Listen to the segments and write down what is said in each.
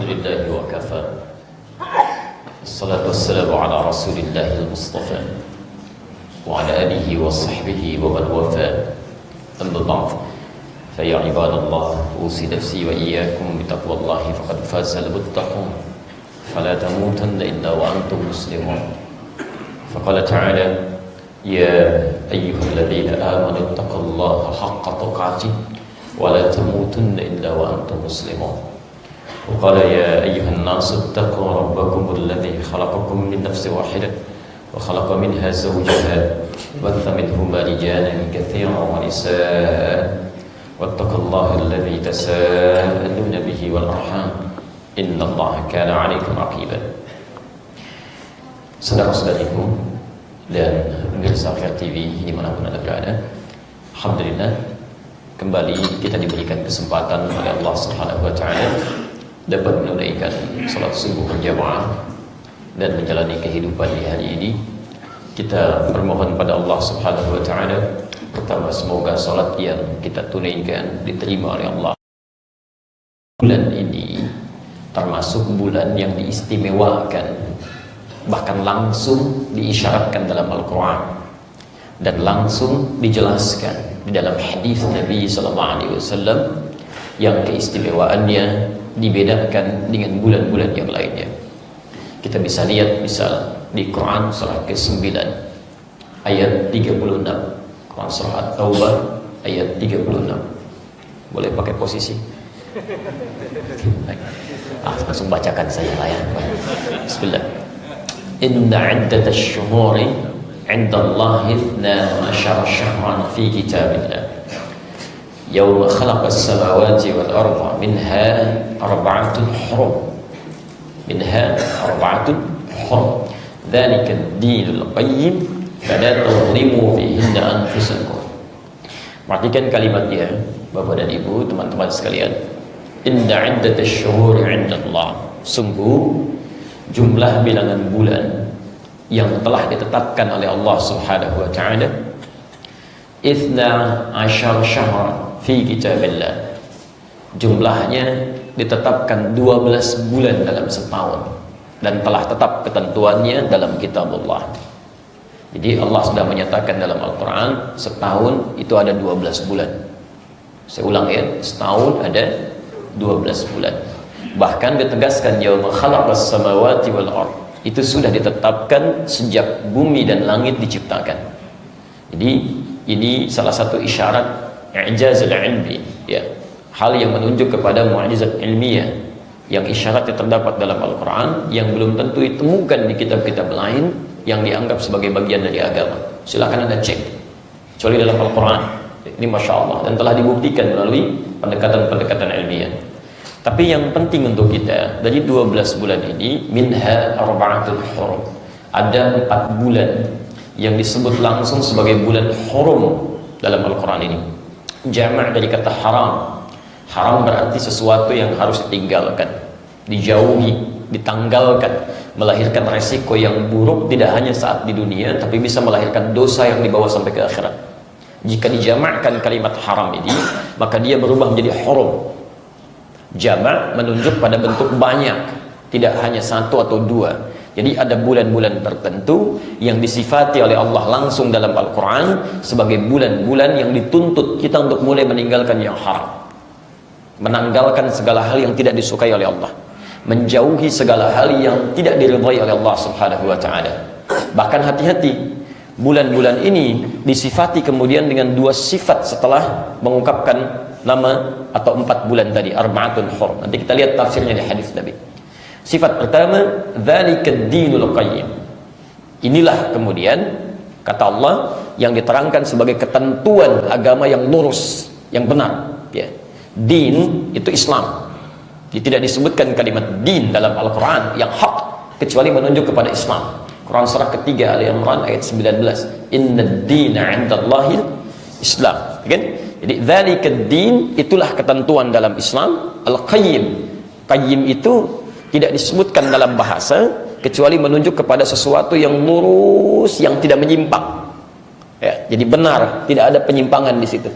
Alhamdulillah wa kafa. Assalatu wassalamu ala Rasulillahil Mustafa wa ala alihi wa sahbihi wa man wafa. Amma ba'd. Fa ya ibadallah, usi nafsi wa iyyakum bi taqwallahi faqad faza al-muttaqun. Fala tamutunna illa wa antum muslimun. Faqala ta'ala: Ya ayyuhalladzina amanu taqullaha haqqa tuqatih wa la tamutunna illa wa antum muslimun. وقال يا أيها الناس اتقوا ربكم الذي خلقكم من نفس واحدة وخلق منها زوجها وبث منهما رجالا كثيرا ونساء واتقوا الله الذي تساءلون به والأرحام إن الله كان عليكم رقيبا. Saudara-saudariku dan pemirsa Akhir TV dimanapun Anda berada, alhamdulillah kembali kita diberikan kesempatan oleh Allah Subhanahu wa Ta'ala dapat menunaikan salat subuh berjamaah dan menjalani kehidupan di hari ini. Kita bermohon pada Allah Subhanahu wa Ta'ala, pertama, semoga salat yang kita tunaikan diterima oleh Allah. Bulan ini termasuk bulan yang diistimewakan, bahkan langsung diisyaratkan dalam Al-Quran dan langsung dijelaskan di dalam hadis Nabi SAW yang keistimewaannya dibedakan dengan bulan-bulan yang lainnya. Kita bisa lihat misal di Quran surah ke-9 ayat 36, Quran surah At-Taubah ayat 36. Boleh pakai posisi? Langsung bacakan saja lah ya. Bismillah. Inna 'iddatash syuhuri 'inda Allahi 12 syahran fi kitabillah Yawma khalaqas samawati wal arda minha arba'atun hurum dzalika ad-dinul qayyim fala tadhlimu fihinna anfusakum. Perhatikan kalimatnya Bapak dan Ibu, teman-teman sekalian. Inna 'iddatash syuhuri 'inda Allah, sungguh jumlah bilangan bulan yang telah ditetapkan oleh Allah Subhanahu wa Ta'ala 12 syahran fi kitabillah, jumlahnya ditetapkan 12 bulan dalam setahun dan telah tetap ketentuannya dalam kitabullah. Jadi Allah sudah menyatakan dalam Al-Quran setahun itu ada 12 bulan. Saya ulang ya, setahun ada 12 bulan. Bahkan ditegaskan yauma khalaqas samawati wal ard, itu sudah ditetapkan sejak bumi dan langit diciptakan. Jadi ini salah satu isyarat i'jazul ilmi, ya, hal yang menunjuk kepada mu'jizat ilmiah yang isyaratnya terdapat dalam Al-Quran yang belum tentu ditemukan di kitab-kitab lain yang dianggap sebagai bagian dari agama. Silakan Anda cek, kecuali dalam Al-Quran. Ini Masya Allah, dan telah dibuktikan melalui pendekatan-pendekatan ilmiah. Tapi yang penting untuk kita, dari 12 bulan ini, minha arba'atul hurum, ada 4 bulan yang disebut langsung sebagai bulan hurum dalam Al-Quran ini. Jamak dari kata haram. Haram berarti sesuatu yang harus ditinggalkan, dijauhi, ditanggalkan, melahirkan resiko yang buruk tidak hanya saat di dunia, tapi bisa melahirkan dosa yang dibawa sampai ke akhirat. Jika dijamakkan kalimat haram ini, maka dia berubah menjadi hurum. Jamak menunjuk pada bentuk banyak, tidak hanya satu atau dua. Jadi ada bulan-bulan tertentu yang disifati oleh Allah langsung dalam Al-Quran sebagai bulan-bulan yang dituntut kita untuk mulai meninggalkan yang haram, menanggalkan segala hal yang tidak disukai oleh Allah, menjauhi segala hal yang tidak diridhai oleh Allah Subhanahu wa Ta'ala. Bahkan hati-hati, bulan-bulan ini disifati kemudian dengan 2 sifat setelah mengungkapkan nama atau 4 bulan tadi, arba'atun hurum. Nanti kita lihat tafsirnya di hadis Nabi. Sifat pertama, dzalika ad-dinul qayyim. Inilah kemudian kata Allah yang diterangkan sebagai ketentuan agama yang lurus, yang benar, ya. Din itu Islam. Jadi tidak disebutkan kalimat din dalam Al-Quran yang hak kecuali menunjuk kepada Islam. Quran surah ketiga Ali Imran ayat 19. Inna ad-dina 'indallahil Islam. Kan? Jadi dzalika ad-din, itulah ketentuan dalam Islam. Al-qayyim. Qayyim itu tidak disebutkan dalam bahasa kecuali menunjuk kepada sesuatu yang lurus, yang tidak menyimpang. Ya, jadi benar, tidak ada penyimpangan di situ.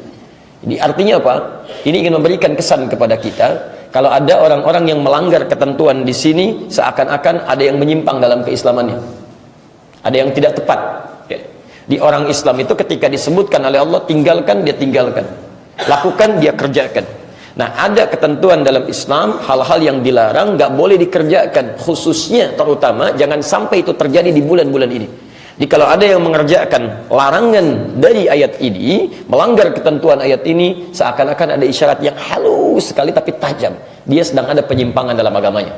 Jadi artinya apa? Ini ingin memberikan kesan kepada kita kalau ada orang-orang yang melanggar ketentuan di sini, seakan-akan ada yang menyimpang dalam keislamannya, ada yang tidak tepat. Ya. Di orang Islam itu ketika disebutkan oleh Allah, tinggalkan, dia tinggalkan, lakukan, dia kerjakan. Nah, ada ketentuan dalam Islam, hal-hal yang dilarang nggak boleh dikerjakan, khususnya terutama jangan sampai itu terjadi di bulan-bulan ini. Jadi kalau ada yang mengerjakan larangan dari ayat ini, melanggar ketentuan ayat ini, seakan-akan ada isyarat yang halus sekali tapi tajam, dia sedang ada penyimpangan dalam agamanya,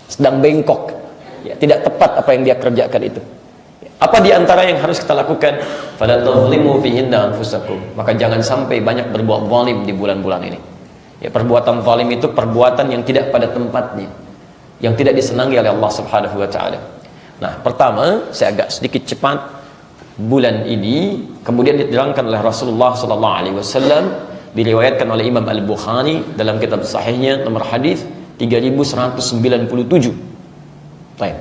sedang bengkok, ya, tidak tepat apa yang dia kerjakan itu. Apa diantara yang harus kita lakukan? Fala tadhlimu fihinna anfusakum, maka jangan sampai banyak berbuat zalim di bulan-bulan ini. Ya, perbuatan zalim itu perbuatan yang tidak pada tempatnya, yang tidak disenangi oleh Allah Subhanahu wa taala. Nah, pertama, saya agak sedikit cepat. Bulan ini kemudian diterangkan oleh Rasulullah sallallahu alaihi wasallam, diriwayatkan oleh Imam Al-Bukhari dalam kitab sahihnya nomor hadis 3197. Baik.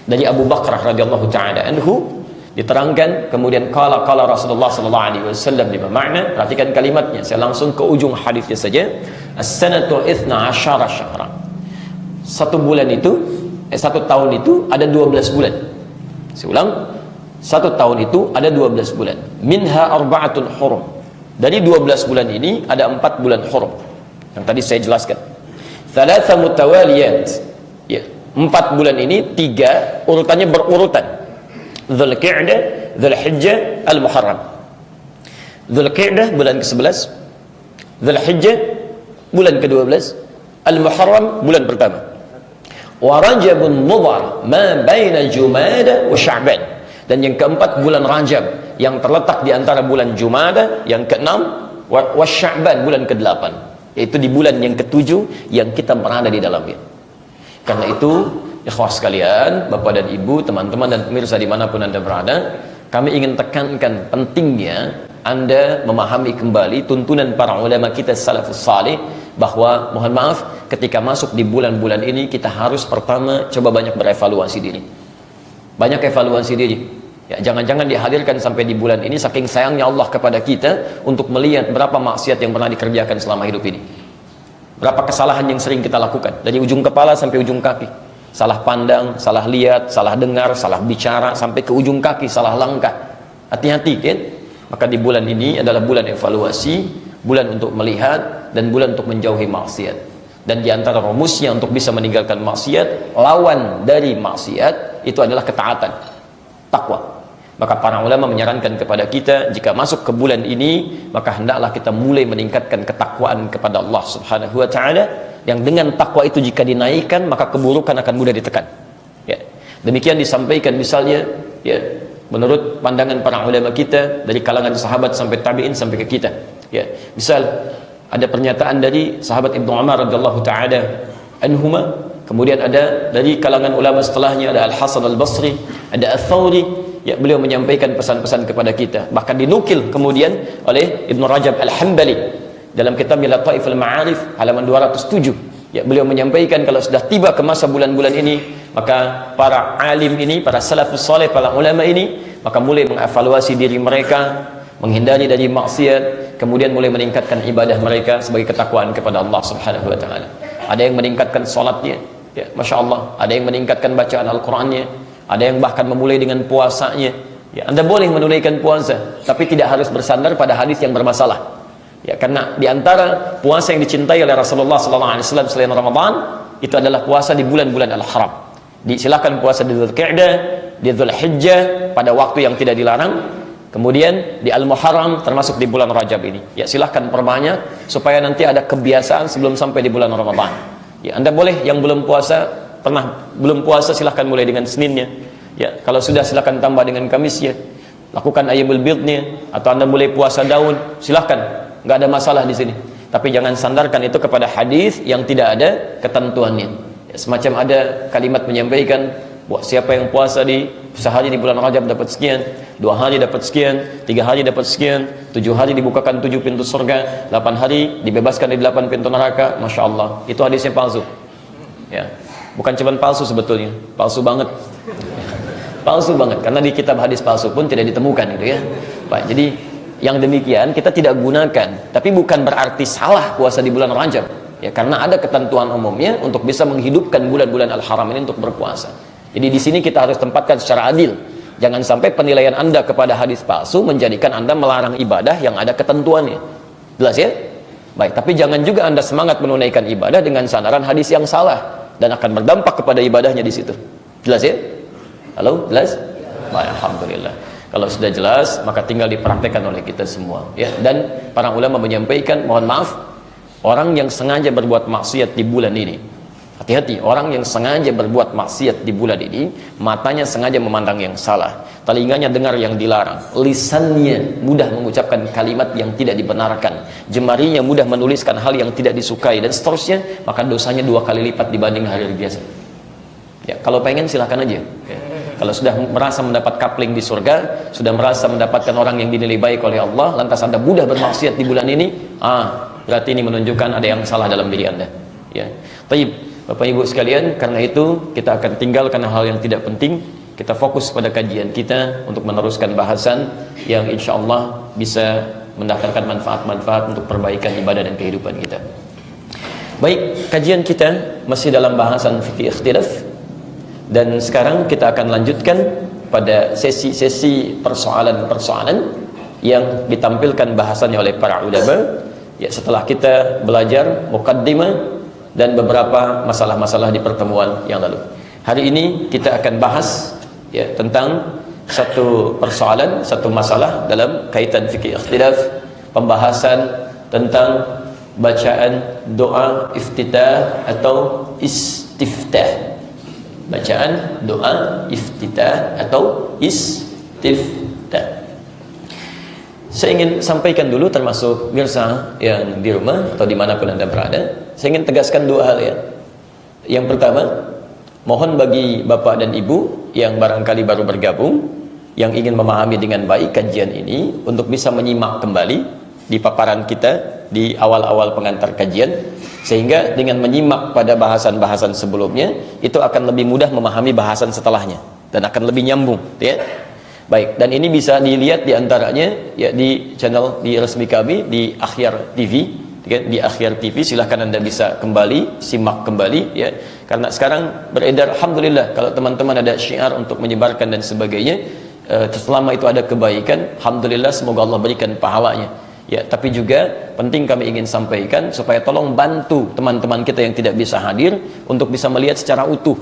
Dari Abu Bakrah radhiyallahu taala anhu diterangkan, kemudian qala Rasulullah sallallahu alaihi wasallam, lima makna. Perhatikan kalimatnya, saya langsung ke ujung hadisnya saja. As-sanatu 12 syahran. Satu tahun itu ada 12 bulan. Saya ulang, satu tahun itu ada 12 bulan. Minha arba'atun hurum. Dari 12 bulan ini ada 4 bulan hurum yang tadi saya jelaskan. Thalatha mutawaliyat. Ya, 4 bulan ini 3 urutannya berurutan. Dzulqa'dah, Dzulhijjah, Al-Muharram. Dzulqa'dah bulan ke-11, Dzulhijjah bulan ke-12, Al-Muharram bulan pertama. Wa Rajabun Mudhar ma baina Jumada wa Sya'ban. Dan yang keempat bulan Rajab yang terletak di antara bulan Jumada, yang keenam wa Sya'ban bulan ke-8, yaitu di bulan yang ke-7 yang kita berada di dalamnya. Karena itu, ikhwah sekalian, bapak dan ibu, teman-teman dan pemirsa dimanapun anda berada, kami ingin tekankan pentingnya anda memahami kembali tuntunan para ulama kita salafus salih, bahwa mohon maaf, ketika masuk di bulan-bulan ini kita harus pertama coba banyak berevaluasi diri, banyak evaluasi diri. Ya, jangan-jangan dihadirkan sampai di bulan ini saking sayangnya Allah kepada kita untuk melihat berapa maksiat yang pernah dikerjakan selama hidup ini, berapa kesalahan yang sering kita lakukan dari ujung kepala sampai ujung kaki. Salah pandang, salah lihat, salah dengar, salah bicara, sampai ke ujung kaki, salah langkah. Hati-hati kan? Maka di bulan ini adalah bulan evaluasi, bulan untuk melihat, dan bulan untuk menjauhi maksiat. Dan di antara rumusnya untuk bisa meninggalkan maksiat, lawan dari maksiat itu adalah ketaatan, takwa. Maka para ulama menyarankan kepada kita, jika masuk ke bulan ini, maka hendaklah kita mulai meningkatkan ketakwaan kepada Allah Subhanahu wa taala, yang dengan takwa itu jika dinaikkan, maka keburukan akan mudah ditekan. Ya. Demikian disampaikan misalnya, ya, menurut pandangan para ulama kita, dari kalangan sahabat sampai tabi'in sampai ke kita. Ya. Misal ada pernyataan dari sahabat Ibnu Umar radhiyallahu taala anhuma, kemudian ada dari kalangan ulama setelahnya, ada Al-Hasan Al-Basri, ada Ats-Tsauri, ya, beliau menyampaikan pesan-pesan kepada kita. Bahkan dinukil kemudian oleh Ibnu Rajab Al-Hambali dalam kitab Lataiful Ma'arif halaman 207. Ya, beliau menyampaikan kalau sudah tiba ke masa bulan-bulan ini, maka para alim ini, para salafus saleh, para ulama ini, maka mulai mengevaluasi diri mereka, menghindari dari maksiat, kemudian mulai meningkatkan ibadah mereka sebagai ketakwaan kepada Allah Subhanahu wa taala. Ada yang meningkatkan salatnya, ya, Masya Allah. Ada yang meningkatkan bacaan Al-Qur'annya, ada yang bahkan memulai dengan puasanya. Ya, Anda boleh menunaikan puasa, tapi tidak harus bersandar pada hadis yang bermasalah. Ya, karena diantara puasa yang dicintai oleh Rasulullah SAW selain Ramadan, itu adalah puasa di bulan-bulan Al-Haram. Silakan puasa di Dzulqa'dah, di Dzulhijjah pada waktu yang tidak dilarang, kemudian di Al-Muharram termasuk di bulan Rajab ini. Ya, silahkan perbanyak supaya nanti ada kebiasaan sebelum sampai di bulan Ramadan. Ya, Anda boleh yang belum puasa silahkan mulai dengan Seninnya. Ya, kalau sudah silahkan tambah dengan Kamisnya. Lakukan Ayyamul Bidnya, atau Anda mulai puasa daun, silahkan. Nggak ada masalah di sini. Tapi jangan sandarkan itu kepada hadis yang tidak ada ketentuannya. Ya, semacam ada kalimat menyampaikan, siapa yang puasa di sehari di bulan Rajab dapat sekian, 2 hari dapat sekian, 3 hari dapat sekian, 7 hari dibukakan 7 pintu surga, 8 hari dibebaskan di 8 pintu neraka. Masya Allah, itu hadisnya palsu. Ya, bukan cuma palsu sebetulnya, palsu banget. Palsu banget, karena di kitab hadis palsu pun tidak ditemukan gitu ya. Baik, jadi yang demikian kita tidak gunakan, tapi bukan berarti salah puasa di bulan Rajab. ya, karena ada ketentuan umumnya untuk bisa menghidupkan bulan-bulan al-haram ini untuk berpuasa. Jadi di sini kita harus tempatkan secara adil. Jangan sampai penilaian Anda kepada hadis palsu menjadikan Anda melarang ibadah yang ada ketentuannya. Jelas ya? Baik, tapi jangan juga Anda semangat menunaikan ibadah dengan sandaran hadis yang salah dan akan berdampak kepada ibadahnya di situ. Jelas ya? Halo, jelas? Baik, alhamdulillah. Kalau sudah jelas, maka tinggal dipraktekkan oleh kita semua. Ya, dan para ulama menyampaikan, mohon maaf, orang yang sengaja berbuat maksiat di bulan ini, hati-hati, orang yang sengaja berbuat maksiat di bulan ini, matanya sengaja memandang yang salah, telinganya dengar yang dilarang, lisannya mudah mengucapkan kalimat yang tidak dibenarkan, jemarinya mudah menuliskan hal yang tidak disukai, dan seterusnya, maka dosanya 2 kali lipat dibanding hari biasa. Ya, kalau pengen silahkan aja. Ya. Kalau sudah merasa mendapat kapling di surga, sudah merasa mendapatkan orang yang dinilai baik oleh Allah, lantas Anda mudah bermaksiat di bulan ini, berarti ini menunjukkan ada yang salah dalam diri Anda. Ya. Taib, Bapak Ibu sekalian, karena itu kita akan tinggalkan hal yang tidak penting. Kita fokus pada kajian kita untuk meneruskan bahasan yang insya Allah bisa mendatangkan manfaat-manfaat untuk perbaikan ibadah dan kehidupan kita. Baik, kajian kita masih dalam bahasan fikih ikhtilaf. Dan sekarang kita akan lanjutkan pada sesi-sesi persoalan-persoalan yang ditampilkan bahasannya oleh para ulama. Ya, setelah kita belajar muqaddimah dan beberapa masalah-masalah di pertemuan yang lalu. Hari ini kita akan bahas ya tentang satu persoalan, satu masalah dalam kaitan fikih ikhtilaf, pembahasan tentang bacaan doa iftitah atau istiftah. Bacaan doa iftitah atau istiftah. Saya ingin sampaikan dulu, termasuk mirsa yang di rumah atau dimanapun Anda berada, saya ingin tegaskan 2 hal ya. Yang pertama, mohon bagi Bapak dan Ibu yang barangkali baru bergabung, yang ingin memahami dengan baik kajian ini, untuk bisa menyimak kembali di paparan kita di awal-awal pengantar kajian, sehingga dengan menyimak pada bahasan-bahasan sebelumnya itu akan lebih mudah memahami bahasan setelahnya dan akan lebih nyambung ya. Baik, dan ini bisa dilihat diantaranya ya di channel di resmi kami di Akhyar TV ya, di Akhyar TV silahkan Anda bisa kembali simak kembali ya, karena sekarang beredar alhamdulillah kalau teman-teman ada syiar untuk menyebarkan dan sebagainya, selama itu ada kebaikan alhamdulillah, semoga Allah berikan pahalanya. Ya, tapi juga penting kami ingin sampaikan supaya tolong bantu teman-teman kita yang tidak bisa hadir untuk bisa melihat secara utuh.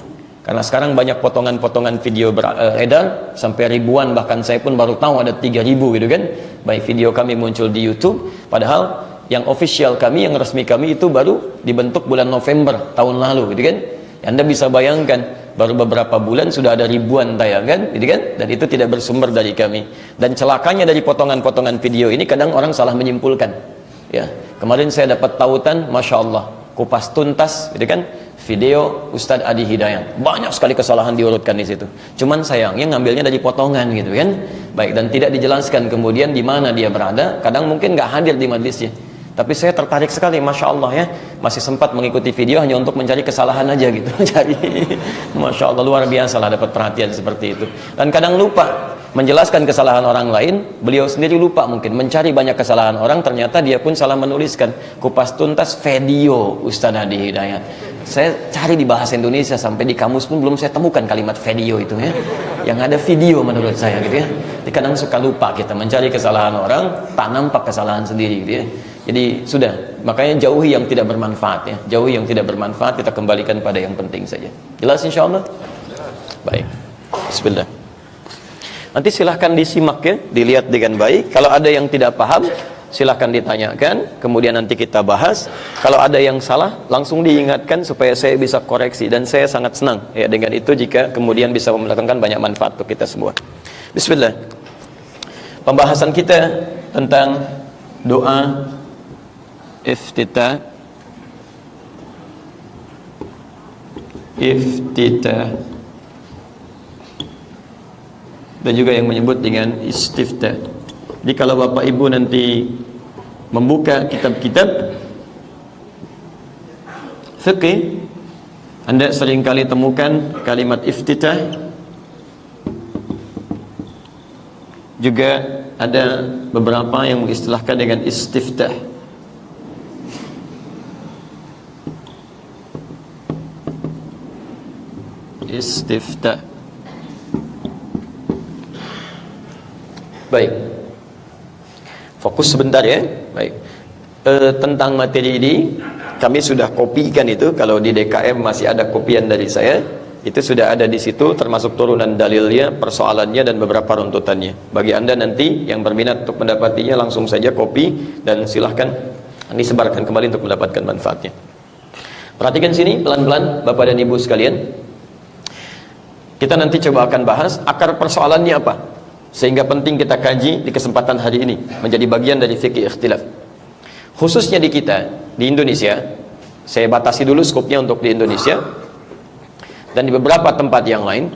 Karena sekarang banyak potongan-potongan video beredar sampai ribuan, bahkan saya pun baru tahu ada 3.000 gitu kan. Baik video kami muncul di YouTube, padahal yang official kami, yang resmi kami itu baru dibentuk bulan November tahun lalu gitu kan. Anda bisa bayangkan baru beberapa bulan sudah ada ribuan tayangan gitu kan, dan itu tidak bersumber dari kami. Dan celakanya dari potongan-potongan video ini kadang orang salah menyimpulkan ya. Kemarin saya dapat tautan, Masya Allah, kupas tuntas gitu kan, video Ustadz Adi Hidayat, banyak sekali kesalahan diurutkan di situ. Cuman sayangnya ngambilnya dari potongan gitu kan. Baik, dan tidak dijelaskan kemudian di mana dia berada, kadang mungkin nggak hadir di majlisnya. Tapi saya tertarik sekali, Masya Allah ya, masih sempat mengikuti video hanya untuk mencari kesalahan aja gitu. Jadi Masya Allah, luar biasa lah dapat perhatian seperti itu. Dan kadang lupa menjelaskan kesalahan orang lain, beliau sendiri lupa mungkin mencari banyak kesalahan orang, ternyata dia pun salah menuliskan kupas tuntas video Ustadz Adi Hidayat. Saya cari di bahasa Indonesia sampai di kamus pun belum saya temukan kalimat video itu ya, yang ada video menurut saya gitu ya. Jadi kadang suka lupa kita mencari kesalahan orang, tak nampak kesalahan sendiri gitu ya. Jadi sudah, makanya jauhi yang tidak bermanfaat ya, jauhi yang tidak bermanfaat, kita kembalikan pada yang penting saja. Jelas insya Allah? Baik, bismillah. Nanti silahkan disimak ya, dilihat dengan baik. Kalau ada yang tidak paham, silahkan ditanyakan, kemudian nanti kita bahas. Kalau ada yang salah, langsung diingatkan supaya saya bisa koreksi. Dan saya sangat senang ya dengan itu jika kemudian bisa mendatangkan banyak manfaat untuk kita semua. Bismillah. Pembahasan kita tentang doa iftitah dan juga yang menyebut dengan istiftah. Jadi kalau Bapak Ibu nanti membuka kitab-kitab fikih, Anda seringkali temukan kalimat iftitah, juga ada beberapa yang mengistilahkan dengan istiftah. istiftah. Baik, fokus sebentar ya. Baik, tentang materi ini kami sudah kopikan itu. Kalau di DKM masih ada kopian dari saya, itu sudah ada di situ, termasuk turunan dalilnya, persoalannya, dan beberapa runtutannya. Bagi anda nanti yang berminat untuk mendapatinya, langsung saja copy dan silahkan disebarkan kembali untuk mendapatkan manfaatnya. Perhatikan sini pelan-pelan Bapak dan Ibu sekalian. Kita nanti coba akan bahas akar persoalannya apa, sehingga penting kita kaji di kesempatan hari ini, menjadi bagian dari fikih ikhtilaf. Khususnya di kita, di Indonesia, saya batasi dulu skopnya untuk di Indonesia, dan di beberapa tempat yang lain,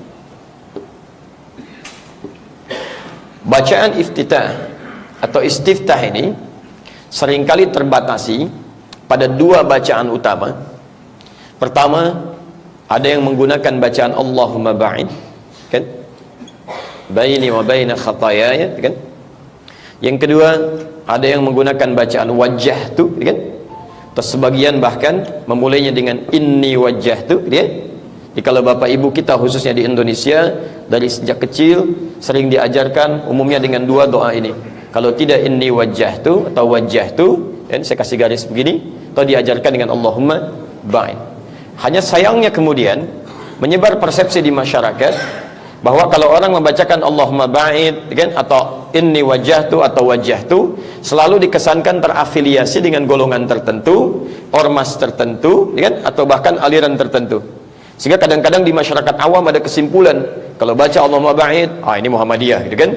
bacaan iftitah atau istiftah ini seringkali terbatasi pada dua bacaan utama. Pertama, ada yang menggunakan bacaan Allahumma ba'id, kan? Baini wa baina khatayaya, kan? Yang kedua, ada yang menggunakan bacaan wajjahtu, kan? Terus sebagian bahkan memulainya dengan inni wajjahtu, dia. Jadi kalau Bapak Ibu kita khususnya di Indonesia dari sejak kecil sering diajarkan umumnya dengan dua doa ini. Kalau tidak inni wajjahtu atau wajjahtu, ya, saya kasih garis begini, atau diajarkan dengan Allahumma ba'id. Hanya sayangnya kemudian menyebar persepsi di masyarakat bahwa kalau orang membacakan Allahumma ba'id, kan, atau inni wajjahtu atau wajjahtu, selalu dikesankan terafiliasi dengan golongan tertentu, ormas tertentu, kan, atau bahkan aliran tertentu. Sehingga kadang-kadang di masyarakat awam ada kesimpulan, kalau baca Allahumma ba'id, ini Muhammadiyah, gitu kan?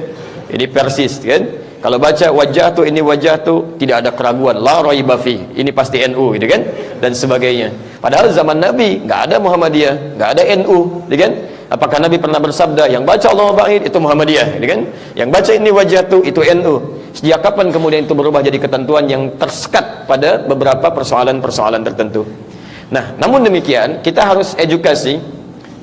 Ini Persis, kan? Kalau baca wajjahtu, ini wajjahtu, tidak ada keraguan, la raiba fi, ini pasti NU, gitu kan? Dan sebagainya. Padahal zaman Nabi nggak ada Muhammadiyah, nggak ada NU, gitu kan? Apakah Nabi pernah bersabda yang baca Allahumma ba'id itu Muhammadiyah, gitu kan? Yang baca ini wajjahtu itu NU? Sejak kapan kemudian itu berubah jadi ketentuan yang tersekat pada beberapa persoalan-persoalan tertentu? Nah, namun demikian kita harus edukasi,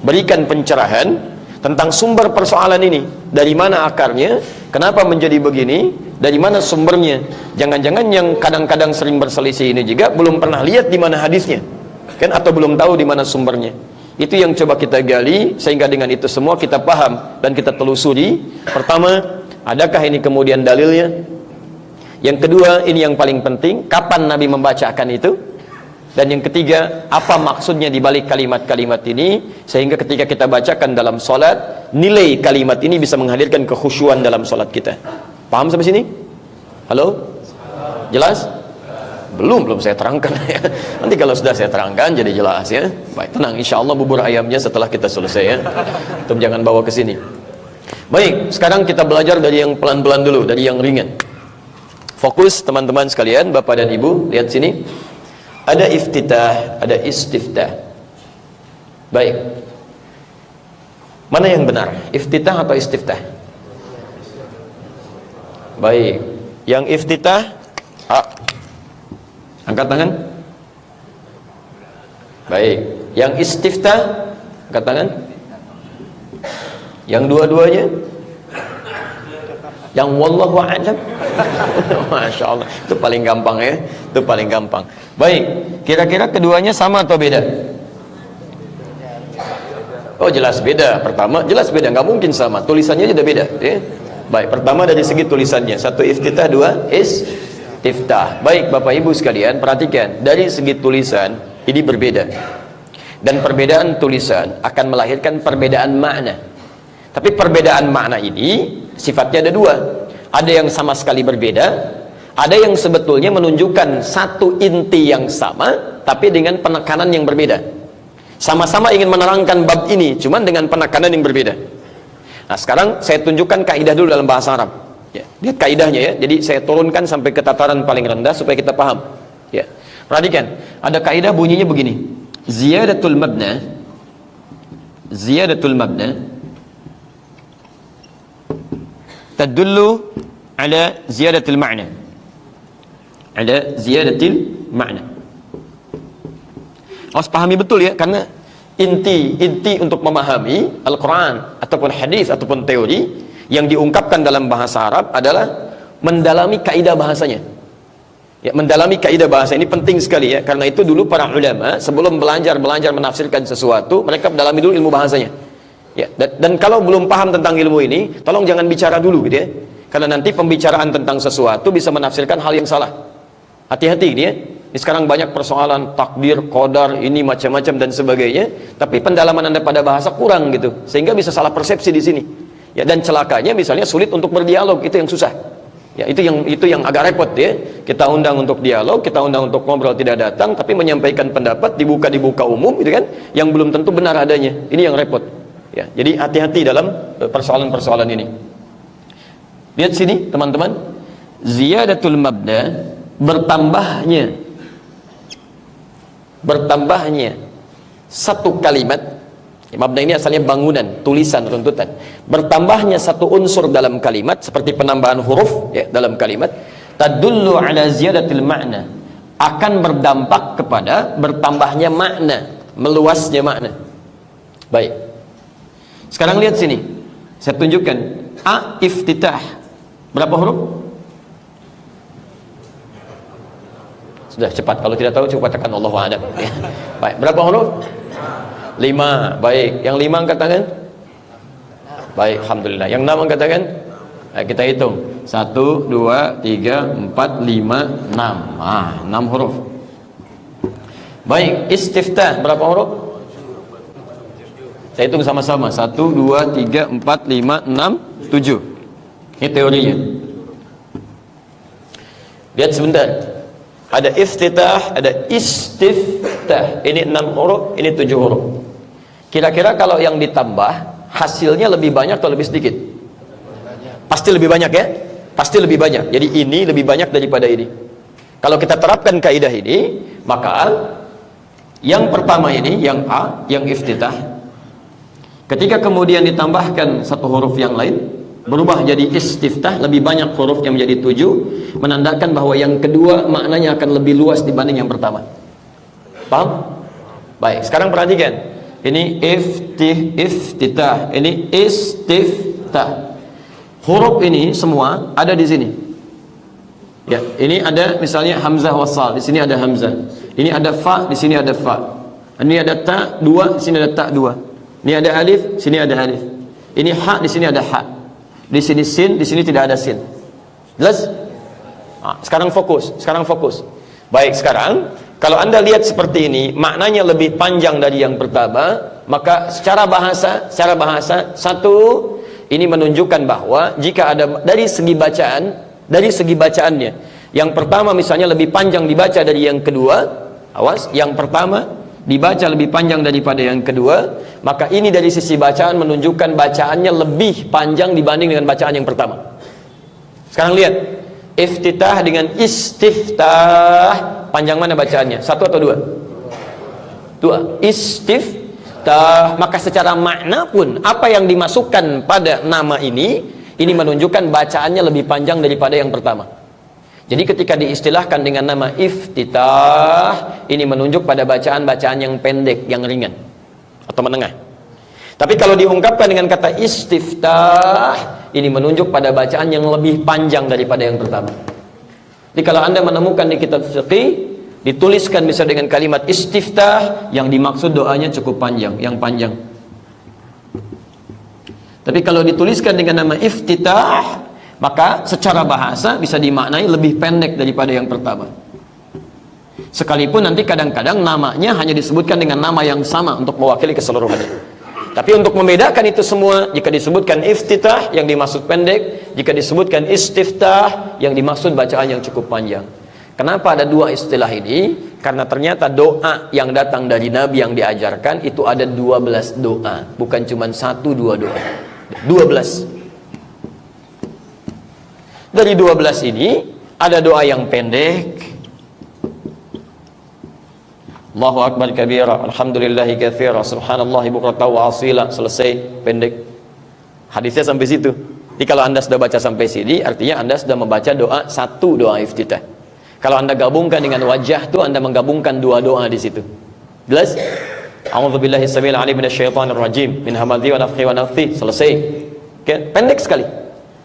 berikan pencerahan tentang sumber persoalan ini, dari mana akarnya, kenapa menjadi begini, dari mana sumbernya. Jangan-jangan yang kadang-kadang sering berselisih ini juga belum pernah lihat di mana hadisnya, kan, atau belum tahu di mana sumbernya. Itu yang coba kita gali, sehingga dengan itu semua kita paham dan kita telusuri. Pertama, adakah ini kemudian dalilnya? Yang kedua, ini yang paling penting, kapan Nabi membacakan itu? Dan yang ketiga, apa maksudnya di balik kalimat-kalimat ini, sehingga ketika kita bacakan dalam solat, nilai kalimat ini bisa menghadirkan kekhusyuan dalam solat kita. Paham sampai sini? Halo? Jelas? Belum saya terangkan ya. Nanti kalau sudah saya terangkan jadi jelas ya. Baik, tenang, insya Allah bubur ayamnya setelah kita selesai ya. Tetap jangan bawa ke sini. Baik, sekarang kita belajar dari yang pelan-pelan dulu, dari yang ringan. Fokus teman-teman sekalian, Bapak dan Ibu, lihat sini. Ada iftitah, ada istiftah. Baik, mana yang benar? Iftitah atau istiftah? Baik, yang iftitah angkat tangan. Baik, yang istiftah angkat tangan. Yang dua-duanya? Yang wallahu a'lam. Masya Allah, itu paling gampang ya, itu paling gampang. Baik, kira-kira keduanya sama atau beda? Oh jelas beda. Pertama jelas beda, nggak mungkin sama, tulisannya sudah beda ya. Baik, pertama dari segi tulisannya, satu iftitah, dua istiftah. Baik Bapak Ibu sekalian, perhatikan, dari segi tulisan ini berbeda, dan perbedaan tulisan akan melahirkan perbedaan makna. Tapi perbedaan makna ini sifatnya ada dua. Ada yang sama sekali berbeda, ada yang sebetulnya menunjukkan satu inti yang sama tapi dengan penekanan yang berbeda. Sama-sama ingin menerangkan bab ini, cuman dengan penekanan yang berbeda. Nah sekarang saya tunjukkan kaidah dulu dalam bahasa Arab ya. Lihat kaidahnya ya. Jadi saya turunkan sampai ke tataran paling rendah supaya kita paham ya. Perhatikan, ada kaidah bunyinya begini. Ziyadatul mabna tadullu ala ziyadatil ma'na, ada ziyadatil ma'na. Harus pahami betul ya, karena inti untuk memahami Al-Quran ataupun hadis ataupun teori yang diungkapkan dalam bahasa Arab adalah mendalami kaidah bahasanya ya. Mendalami kaidah bahasa ini penting sekali ya. Karena itu dulu para ulama sebelum belajar menafsirkan sesuatu, mereka mendalami dulu ilmu bahasanya. Ya, dan kalau belum paham tentang ilmu ini, tolong jangan bicara dulu gitu ya. Karena nanti pembicaraan tentang sesuatu bisa menafsirkan hal yang salah. Hati-hati gitu ya. Ini sekarang banyak persoalan takdir, qadar, ini macam-macam dan sebagainya, tapi pendalaman Anda pada bahasa kurang gitu. Sehingga bisa salah persepsi di sini. Ya, dan celakanya misalnya sulit untuk berdialog, itu yang susah. Ya, itu yang agak repot ya. Kita undang untuk dialog, kita undang untuk ngobrol tidak datang, tapi menyampaikan pendapat dibuka umum gitu kan, yang belum tentu benar adanya. Ini yang repot. Ya, jadi hati-hati dalam persoalan-persoalan ini. Lihat sini teman-teman, ziyadatul mabda, bertambahnya satu kalimat. Mabda ini asalnya bangunan, tulisan, runtutan. Bertambahnya satu unsur dalam kalimat seperti penambahan huruf ya, dalam kalimat, tadullu ala ziyadatil ma'na, akan berdampak kepada bertambahnya makna, meluasnya makna. Baik. Sekarang lihat sini. Saya tunjukkan a iftitah. Berapa huruf? Sudah cepat, kalau tidak tahu coba katakan Allahu a'lam. Ya. Baik, berapa huruf? 5. Baik, yang 5 angkat tangan. Baik, alhamdulillah. Yang 6 angkat tangan. Baik, kita hitung. 1 2 3 4 5 6. 6 huruf. Baik, istiftah berapa huruf? Saya hitung sama-sama. 1 2 3 4 5 6 7. Ini teorinya. Lihat sebentar. Ada iftitah, ada istiftah. Ini 6 huruf, ini 7 huruf. Kira-kira kalau yang ditambah hasilnya lebih banyak atau lebih sedikit? Pasti lebih banyak ya? Pasti lebih banyak. Jadi ini lebih banyak daripada ini. Kalau kita terapkan kaidah ini, maka yang pertama ini, yang A, yang iftitah, ketika kemudian ditambahkan satu huruf yang lain, berubah jadi istiftah, lebih banyak huruf yang menjadi 7, menandakan bahwa yang kedua maknanya akan lebih luas dibanding yang pertama. Paham? Baik, sekarang perhatikan. Ini iftitah, ini istiftah. Huruf ini semua ada di sini. Ya, ini ada misalnya hamzah wasal, di sini ada hamzah. Ini ada fa, di sini ada fa. Ini ada ta 2, di sini ada ta 2. Ini ada alif, sini ada alif. Ini ha, di sini ada ha. Di sini sin, di sini tidak ada sin. Jelas? Sekarang fokus. Baik, sekarang kalau Anda lihat seperti ini, maknanya lebih panjang dari yang pertama, maka secara bahasa satu, ini menunjukkan bahwa jika ada dari segi bacaannya, yang pertama misalnya lebih panjang dibaca dari yang kedua, awas, yang pertama dibaca lebih panjang daripada yang kedua, maka ini dari sisi bacaan menunjukkan bacaannya lebih panjang dibanding dengan bacaan yang pertama. Sekarang lihat, iftitah dengan istiftah, panjang mana bacaannya? 1 atau 2? 2. Istiftah, maka secara makna pun apa yang dimasukkan pada nama ini menunjukkan bacaannya lebih panjang daripada yang pertama. Jadi ketika diistilahkan dengan nama iftitah, ini menunjuk pada bacaan-bacaan yang pendek, yang ringan atau menengah. Tapi kalau diungkapkan dengan kata istiftah, ini menunjuk pada bacaan yang lebih panjang daripada yang pertama. Jadi kalau Anda menemukan di kitab fiqih dituliskan misalnya dengan kalimat istiftah, yang dimaksud doanya cukup panjang, yang panjang. Tapi kalau dituliskan dengan nama iftitah, maka secara bahasa bisa dimaknai lebih pendek daripada yang pertama. Sekalipun nanti kadang-kadang namanya hanya disebutkan dengan nama yang sama untuk mewakili keseluruhannya. Tapi untuk membedakan itu semua, jika disebutkan iftitah yang dimaksud pendek, jika disebutkan istiftah yang dimaksud bacaan yang cukup panjang. Kenapa ada dua istilah ini? Karena ternyata doa yang datang dari Nabi yang diajarkan itu ada 12 doa, bukan cuma 1-2 doa. 12. Dari 12 ini ada doa yang pendek, Allahu Akbar kabira, alhamdulillahi katsira, subhanallahi bukratan wa asila, selesai, pendek. Hadisnya sampai situ. Jadi kalau Anda sudah baca sampai sini, artinya Anda sudah membaca doa satu, doa iftitah. Kalau Anda gabungkan dengan wajah itu, Anda menggabungkan dua doa di situ. Jelas? A'udzubillahi samil alim minasyaitonir rajim min hamazati wa nafthi wa nafthi, selesai. Oke, pendek sekali.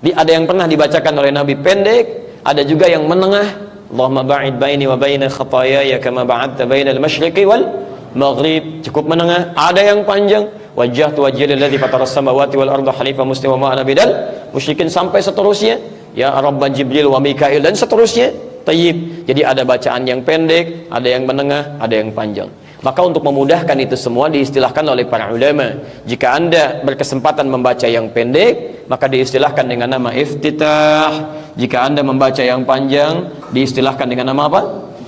Ada yang pernah dibacakan oleh Nabi pendek, ada juga yang menengah. Allahumma ba'id baini wa baina khataayaya kama ba'adta bainal masyriqi wal maghrib, cukup menengah. Ada yang panjang, wajjahtu wajhiya lilladzi fataras samawati wal arda hanifan muslima wa ma ana minal musyrikin, sampai seterusnya, ya Rabban Jibril wa Mikail, dan seterusnya. Tayyib. Jadi ada bacaan yang pendek, ada yang menengah, ada yang panjang. Maka untuk memudahkan itu semua diistilahkan oleh para ulama, jika Anda berkesempatan membaca yang pendek, maka diistilahkan dengan nama iftitah. Jika Anda membaca yang panjang, diistilahkan dengan nama apa?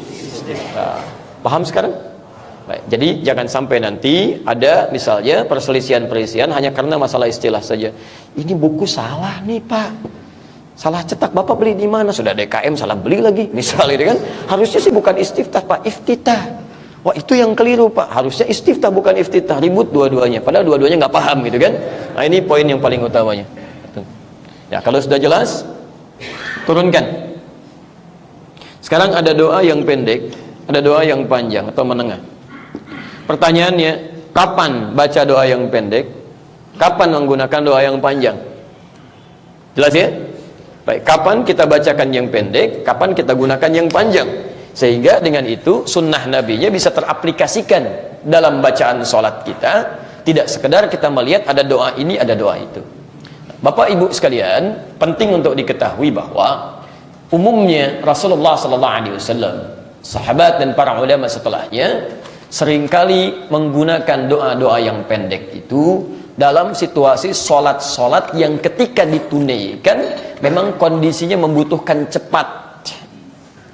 Istiftah. Paham sekarang? Baik, jadi jangan sampai nanti ada misalnya perselisihan-perselisihan hanya karena masalah istilah saja. Ini buku salah nih Pak, salah cetak, Bapak beli di mana? Sudah DKM salah beli lagi, misalnya kan. Harusnya sih bukan istiftah Pak, iftitah. Wah itu yang keliru Pak, harusnya istiftah bukan iftitah, ribut dua-duanya, padahal dua-duanya nggak paham gitu kan. Nah ini poin yang paling utamanya. Ya kalau sudah jelas, turunkan. Sekarang ada doa yang pendek, ada doa yang panjang atau menengah. Pertanyaannya, kapan baca doa yang pendek, kapan menggunakan doa yang panjang? Jelas ya? Baik, kapan kita bacakan yang pendek, kapan kita gunakan yang panjang, sehingga dengan itu sunnah nabinya bisa teraplikasikan dalam bacaan sholat kita. Tidak sekedar kita melihat ada doa ini, ada doa itu. Bapak ibu sekalian, penting untuk diketahui bahwa umumnya Rasulullah SAW, sahabat dan para ulama setelahnya seringkali menggunakan doa-doa yang pendek itu dalam situasi sholat-sholat yang ketika ditunaikan memang kondisinya membutuhkan cepat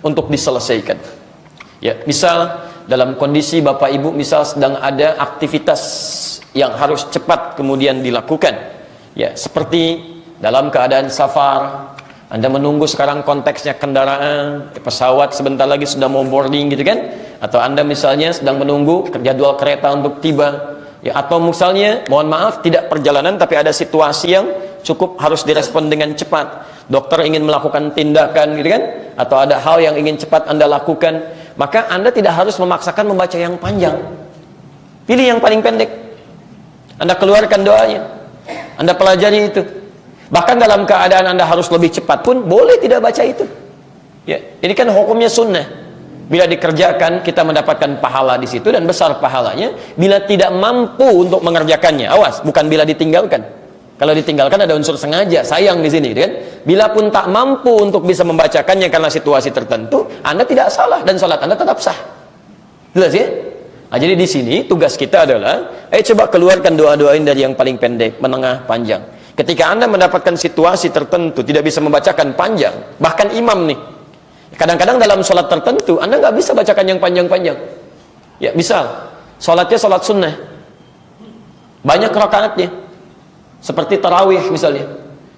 untuk diselesaikan. Ya, misal dalam kondisi Bapak Ibu misal sedang ada aktivitas yang harus cepat kemudian dilakukan. Ya, seperti dalam keadaan safar, Anda menunggu sekarang konteksnya kendaraan, pesawat sebentar lagi sudah mau boarding gitu kan? Atau Anda misalnya sedang menunggu jadwal kereta untuk tiba. Ya, atau misalnya mohon maaf tidak perjalanan tapi ada situasi yang cukup harus direspon dengan cepat. Dokter ingin melakukan tindakan gitu kan, atau ada hal yang ingin cepat Anda lakukan, maka Anda tidak harus memaksakan membaca yang panjang. Pilih yang paling pendek. Anda keluarkan doanya, Anda pelajari itu. Bahkan dalam keadaan Anda harus lebih cepat pun boleh tidak baca itu. Ya, ini kan hukumnya sunnah. Bila dikerjakan kita mendapatkan pahala di situ dan besar pahalanya. Bila tidak mampu untuk mengerjakannya, awas, bukan bila ditinggalkan. Kalau ditinggalkan ada unsur sengaja, sayang di sini, kan? Bila pun tak mampu untuk bisa membacakannya karena situasi tertentu, Anda tidak salah dan sholat Anda tetap sah. Jelas ya? Nah, jadi di sini tugas kita adalah, coba keluarkan doa-doain dari yang paling pendek, menengah, panjang. Ketika Anda mendapatkan situasi tertentu tidak bisa membacakan panjang, bahkan imam nih, kadang-kadang dalam sholat tertentu Anda nggak bisa bacakan yang panjang-panjang. Ya, misal sholatnya sholat sunnah, banyak rakaatnya. Seperti tarawih misalnya,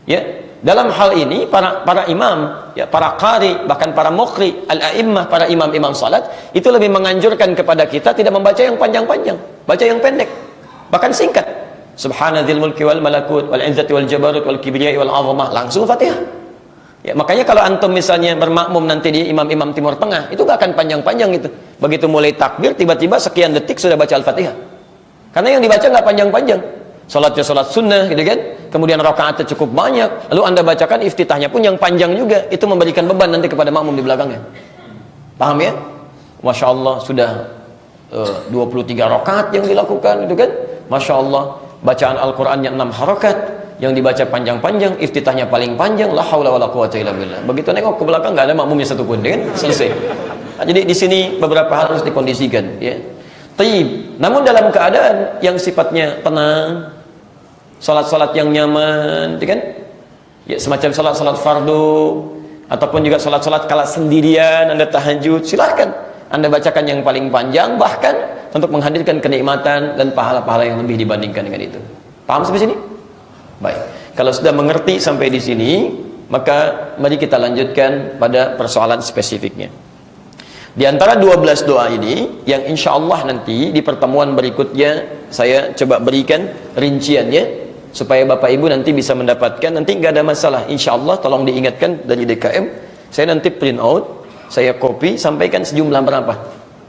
ya dalam hal ini para imam, ya para qari, bahkan para muqri, al-a'immah, para imam-imam salat itu lebih menganjurkan kepada kita tidak membaca yang panjang-panjang, baca yang pendek, bahkan singkat. Subhanadzil mulki wal malakut wal izzati wal jabarut wal kibriyai wal azamah, langsung Fatihah. Ya, makanya kalau antum misalnya bermakmum nanti di imam-imam Timur Tengah, itu gak akan panjang-panjang itu. Begitu mulai takbir, tiba-tiba sekian detik sudah baca Al-Fatihah. Karena yang dibaca gak panjang-panjang. Salatnya salat sunnah gitu kan, kemudian rakaatnya cukup banyak, lalu Anda bacakan iftitahnya pun yang panjang juga, itu memberikan beban nanti kepada makmum di belakangnya. Paham ya? Masya Allah sudah 23 rakaat yang dilakukan gitu kan, Masya Allah bacaan Al-Qurannya 6 harakat yang dibaca panjang-panjang, iftitahnya paling panjang, la haula wala quwwata illa billah. Begitu nengok ke belakang nggak ada makmumnya satupun, kan? Selesai. Nah, jadi di sini beberapa hal harus dikondisikan, ya. Taib. Namun dalam keadaan yang sifatnya tenang, salat-salat yang nyaman, kan? Ya, semacam salat-salat fardu ataupun juga salat-salat kala sendirian Anda tahajud, silahkan Anda bacakan yang paling panjang, bahkan untuk menghadirkan kenikmatan dan pahala-pahala yang lebih dibandingkan dengan itu. Paham sampai sini? Baik. Kalau sudah mengerti sampai di sini, maka mari kita lanjutkan pada persoalan spesifiknya. Di antara 12 doa ini yang insya Allah nanti di pertemuan berikutnya saya coba berikan rinciannya supaya Bapak Ibu nanti bisa mendapatkan, nanti nggak ada masalah, insya Allah tolong diingatkan dari DKM, saya nanti print out, saya copy, sampaikan sejumlah berapa,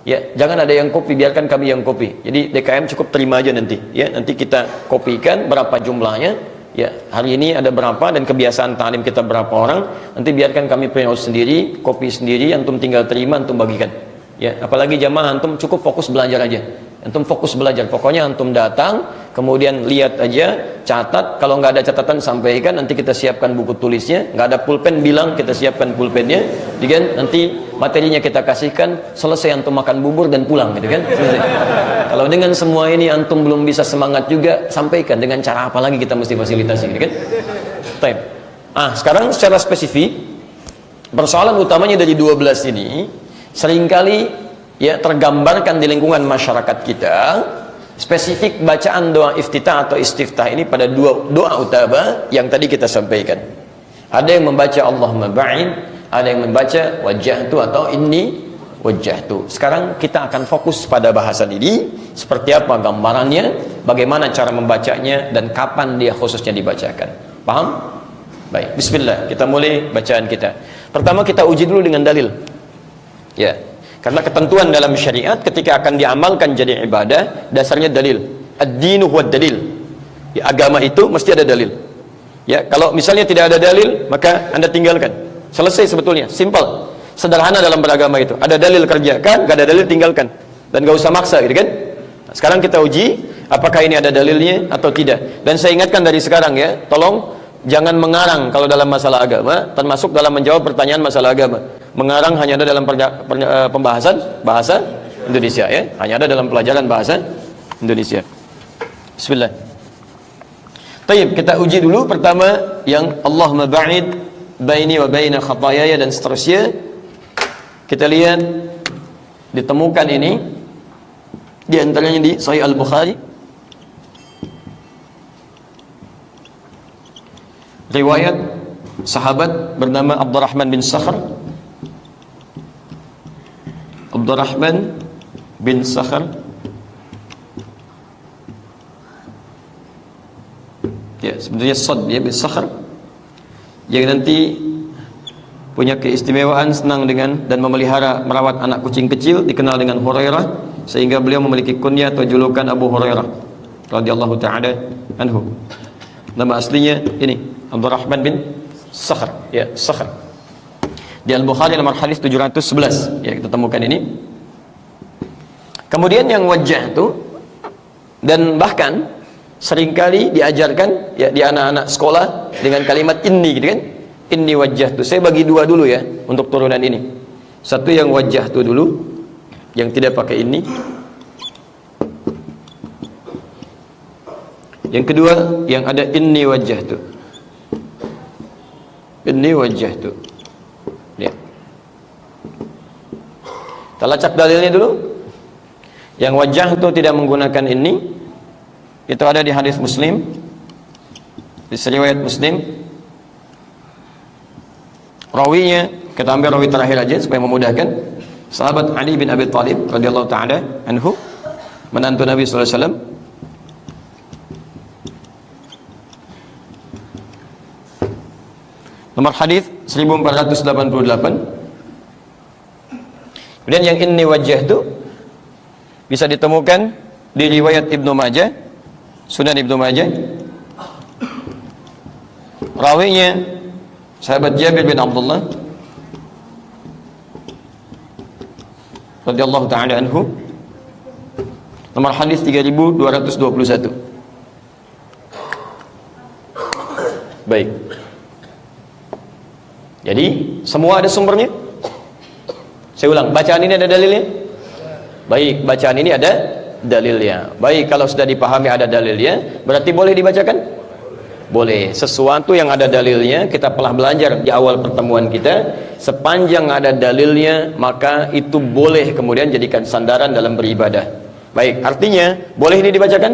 ya jangan ada yang copy, biarkan kami yang copy, jadi DKM cukup terima aja nanti, ya nanti kita kopikan berapa jumlahnya, ya hari ini ada berapa dan kebiasaan ta'lim kita berapa orang, nanti biarkan kami print out sendiri, copy sendiri, antum tinggal terima, antum bagikan, ya apalagi jamaah antum cukup fokus belajar aja, Antum fokus belajar. Pokoknya antum datang, kemudian lihat aja, catat. Kalau nggak ada catatan sampaikan. Nanti kita siapkan buku tulisnya. Nggak ada pulpen, bilang kita siapkan pulpennya. Nanti materinya kita kasihkan. Selesai antum makan bubur dan pulang, gitu kan? Selesai. Kalau dengan semua ini antum belum bisa semangat juga, sampaikan dengan cara apa lagi kita mesti fasilitasi, gitu kan? Baik. Sekarang secara spesifik, persoalan utamanya dari 12 ini seringkali ya tergambarkan di lingkungan masyarakat kita. Spesifik bacaan doa iftitah atau istiftah ini pada doa utama yang tadi kita sampaikan. Ada yang membaca Allahumma ba'id, ada yang membaca wajjahtu atau inni wajjahtu. Sekarang kita akan fokus pada bahasan ini, seperti apa gambarannya, bagaimana cara membacanya, dan kapan dia khususnya dibacakan. Paham? Baik, bismillah, kita mulai bacaan kita. Pertama kita uji dulu dengan dalil. Ya. Karena ketentuan dalam syariat ketika akan diamalkan jadi ibadah, dasarnya dalil. Ad-dinu huwad dalil. Ya, agama itu mesti ada dalil. Ya, kalau misalnya tidak ada dalil, maka Anda tinggalkan. Selesai sebetulnya, simple. Sederhana dalam beragama itu. Ada dalil kerjakan, gak ada dalil tinggalkan. Dan gak usah maksa, gitu kan? Nah, sekarang kita uji apakah ini ada dalilnya atau tidak. Dan saya ingatkan dari sekarang ya, tolong jangan mengarang kalau dalam masalah agama, termasuk dalam menjawab pertanyaan masalah agama. Mengarang hanya ada dalam pembahasan bahasa Indonesia ya, hanya ada dalam pelajaran bahasa Indonesia. Bismillah. Tayyib, kita uji dulu pertama yang Allahumma ba'id baini wa baina khataayaya dan seterusnya. Kita lihat ditemukan ini di antaranya di Sahih Al-Bukhari, riwayat sahabat bernama Abdurrahman bin Sakhr. Abdurrahman bin Sakhr ya, sebenarnya Sad ya, bin Sakhr, yang nanti punya keistimewaan senang dengan dan memelihara merawat anak kucing kecil, dikenal dengan Hurairah, sehingga beliau memiliki kunyah atau julukan Abu Hurairah radhiyallahu ta'ala anhu. Nama aslinya ini Abdurrahman bin Sakhr ya, Sakhr. Di Al-Bukhari nomor hadis 711 ya, kita temukan ini. Kemudian yang wajah itu, dan bahkan seringkali diajarkan ya di anak-anak sekolah dengan kalimat inni, gitu kan? Inni wajah itu. Saya bagi dua dulu ya untuk turunan ini. Satu yang wajah itu dulu, yang tidak pakai ini. Yang kedua yang ada inni wajah itu. Inni wajah itu. Ya. Kita lacak dalilnya dulu. Yang wajah itu tidak menggunakan ini. Itu ada di hadis Muslim, di riwayat Muslim. Rawinya kita ambil rawi terakhir aja supaya memudahkan. Sahabat Ali bin Abi Thalib radhiyallahu taala anhu, menantu Nabi sallallahu alaihi wasallam. Nomor hadis 1488. Kemudian yang ini wajah itu bisa ditemukan di riwayat Ibnu Majah, Sunan Ibnu Majah. Rawinya sahabat Jabir bin Abdullah radhiyallahu taala anhu. Nomor hadis 3221. Baik. Jadi semua ada sumbernya. Saya ulang, bacaan ini ada dalilnya? Baik, bacaan ini ada dalilnya. Baik, kalau sudah dipahami ada dalilnya, berarti boleh dibacakan? Boleh. Sesuatu yang ada dalilnya, kita telah belajar di awal pertemuan kita, sepanjang ada dalilnya, maka itu boleh kemudian jadikan sandaran dalam beribadah. Baik, artinya boleh ini dibacakan?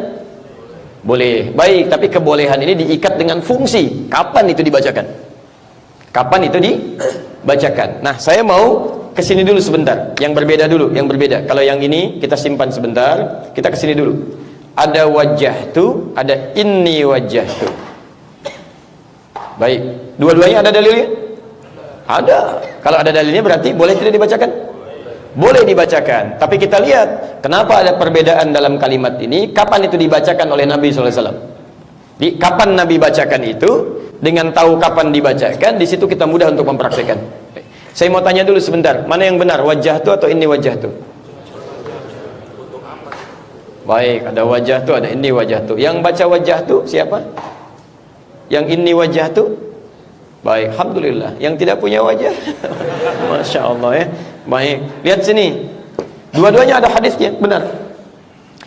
Boleh. Baik, tapi kebolehan ini diikat dengan fungsi. Kapan itu dibacakan? Kapan itu dibacakan? Nah, saya mau kesini dulu sebentar, yang berbeda dulu, yang berbeda. Kalau yang ini kita simpan sebentar, kita kesini dulu. Ada wajah tu, ada inni wajah tu. Baik, dua-duanya ada dalilnya? Ada. Kalau ada dalilnya berarti boleh tidak dibacakan? Boleh dibacakan. Tapi kita lihat, kenapa ada perbedaan dalam kalimat ini? Kapan itu dibacakan oleh Nabi SAW? Kapan Nabi bacakan itu? Dengan tahu kapan dibacakan, di situ kita mudah untuk mempraktikkan. Saya mau tanya dulu sebentar, mana yang benar, wajah tu atau ini wajah tu? Baik, ada wajah tu, ada ini wajah tu. Yang baca wajah tu siapa? Yang ini wajah tu? Baik, alhamdulillah. Yang tidak punya wajah, masya Allah ya. Baik, lihat sini. Dua-duanya ada hadisnya, benar.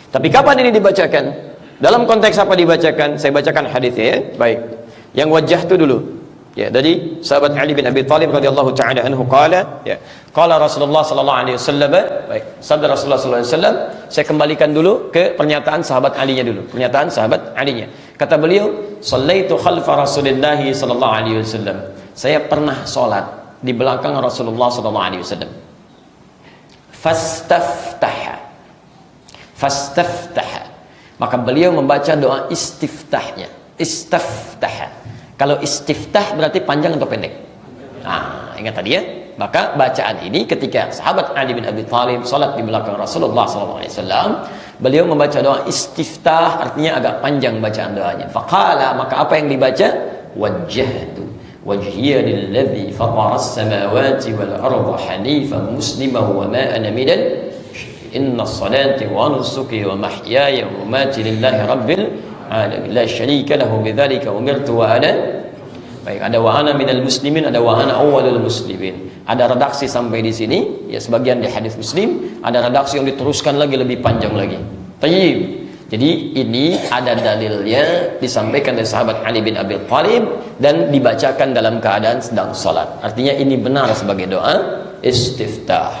Tapi kapan ini dibacakan? Dalam konteks apa dibacakan? Saya bacakan hadisnya ya. Baik. Yang wajah tu dulu. Ya, dari sahabat Ali bin Abi Thalib radhiyallahu taala anhu qala, ya. Qala Rasulullah sallallahu alaihi wasallam, baik. Sabda Rasulullah sallallahu alaihi wasallam, saya kembalikan dulu ke pernyataan sahabat Ali-nya dulu. Pernyataan sahabat Ali-nya. Kata beliau, "Shallaitu khalfa Rasulillah sallallahu alaihi wasallam." Saya pernah salat di belakang Rasulullah sallallahu alaihi wasallam. Fastaftaha. Maka beliau membaca doa istiftahnya. Istaftaha. Kalau istiftah berarti panjang atau pendek? Nah, ingat tadi ya. Maka bacaan ini ketika sahabat Ali bin Abi Thalib salat di belakang Rasulullah SAW, beliau membaca doa istiftah, artinya agak panjang bacaan doanya. Faqala, maka apa yang dibaca? Wajjahtu wajhiya lilladzi fatara as-samawati wal arda hanifan musliman wa ma ana minal inna as-salati wa nusuki wa mahyaya wa mamati lillahi rabbil alamin la syarika lahu bidzalika umirtu wa ana. Baik, ada wa ana minal muslimin, ada wa ana awwalul muslimin. Ada redaksi sampai di sini, ya sebagian di hadis Muslim, ada redaksi yang diteruskan lagi lebih panjang lagi. Tayyib. Jadi ini ada dalilnya disampaikan oleh sahabat Ali bin Abi Thalib dan dibacakan dalam keadaan sedang salat. Artinya ini benar sebagai doa istiftah.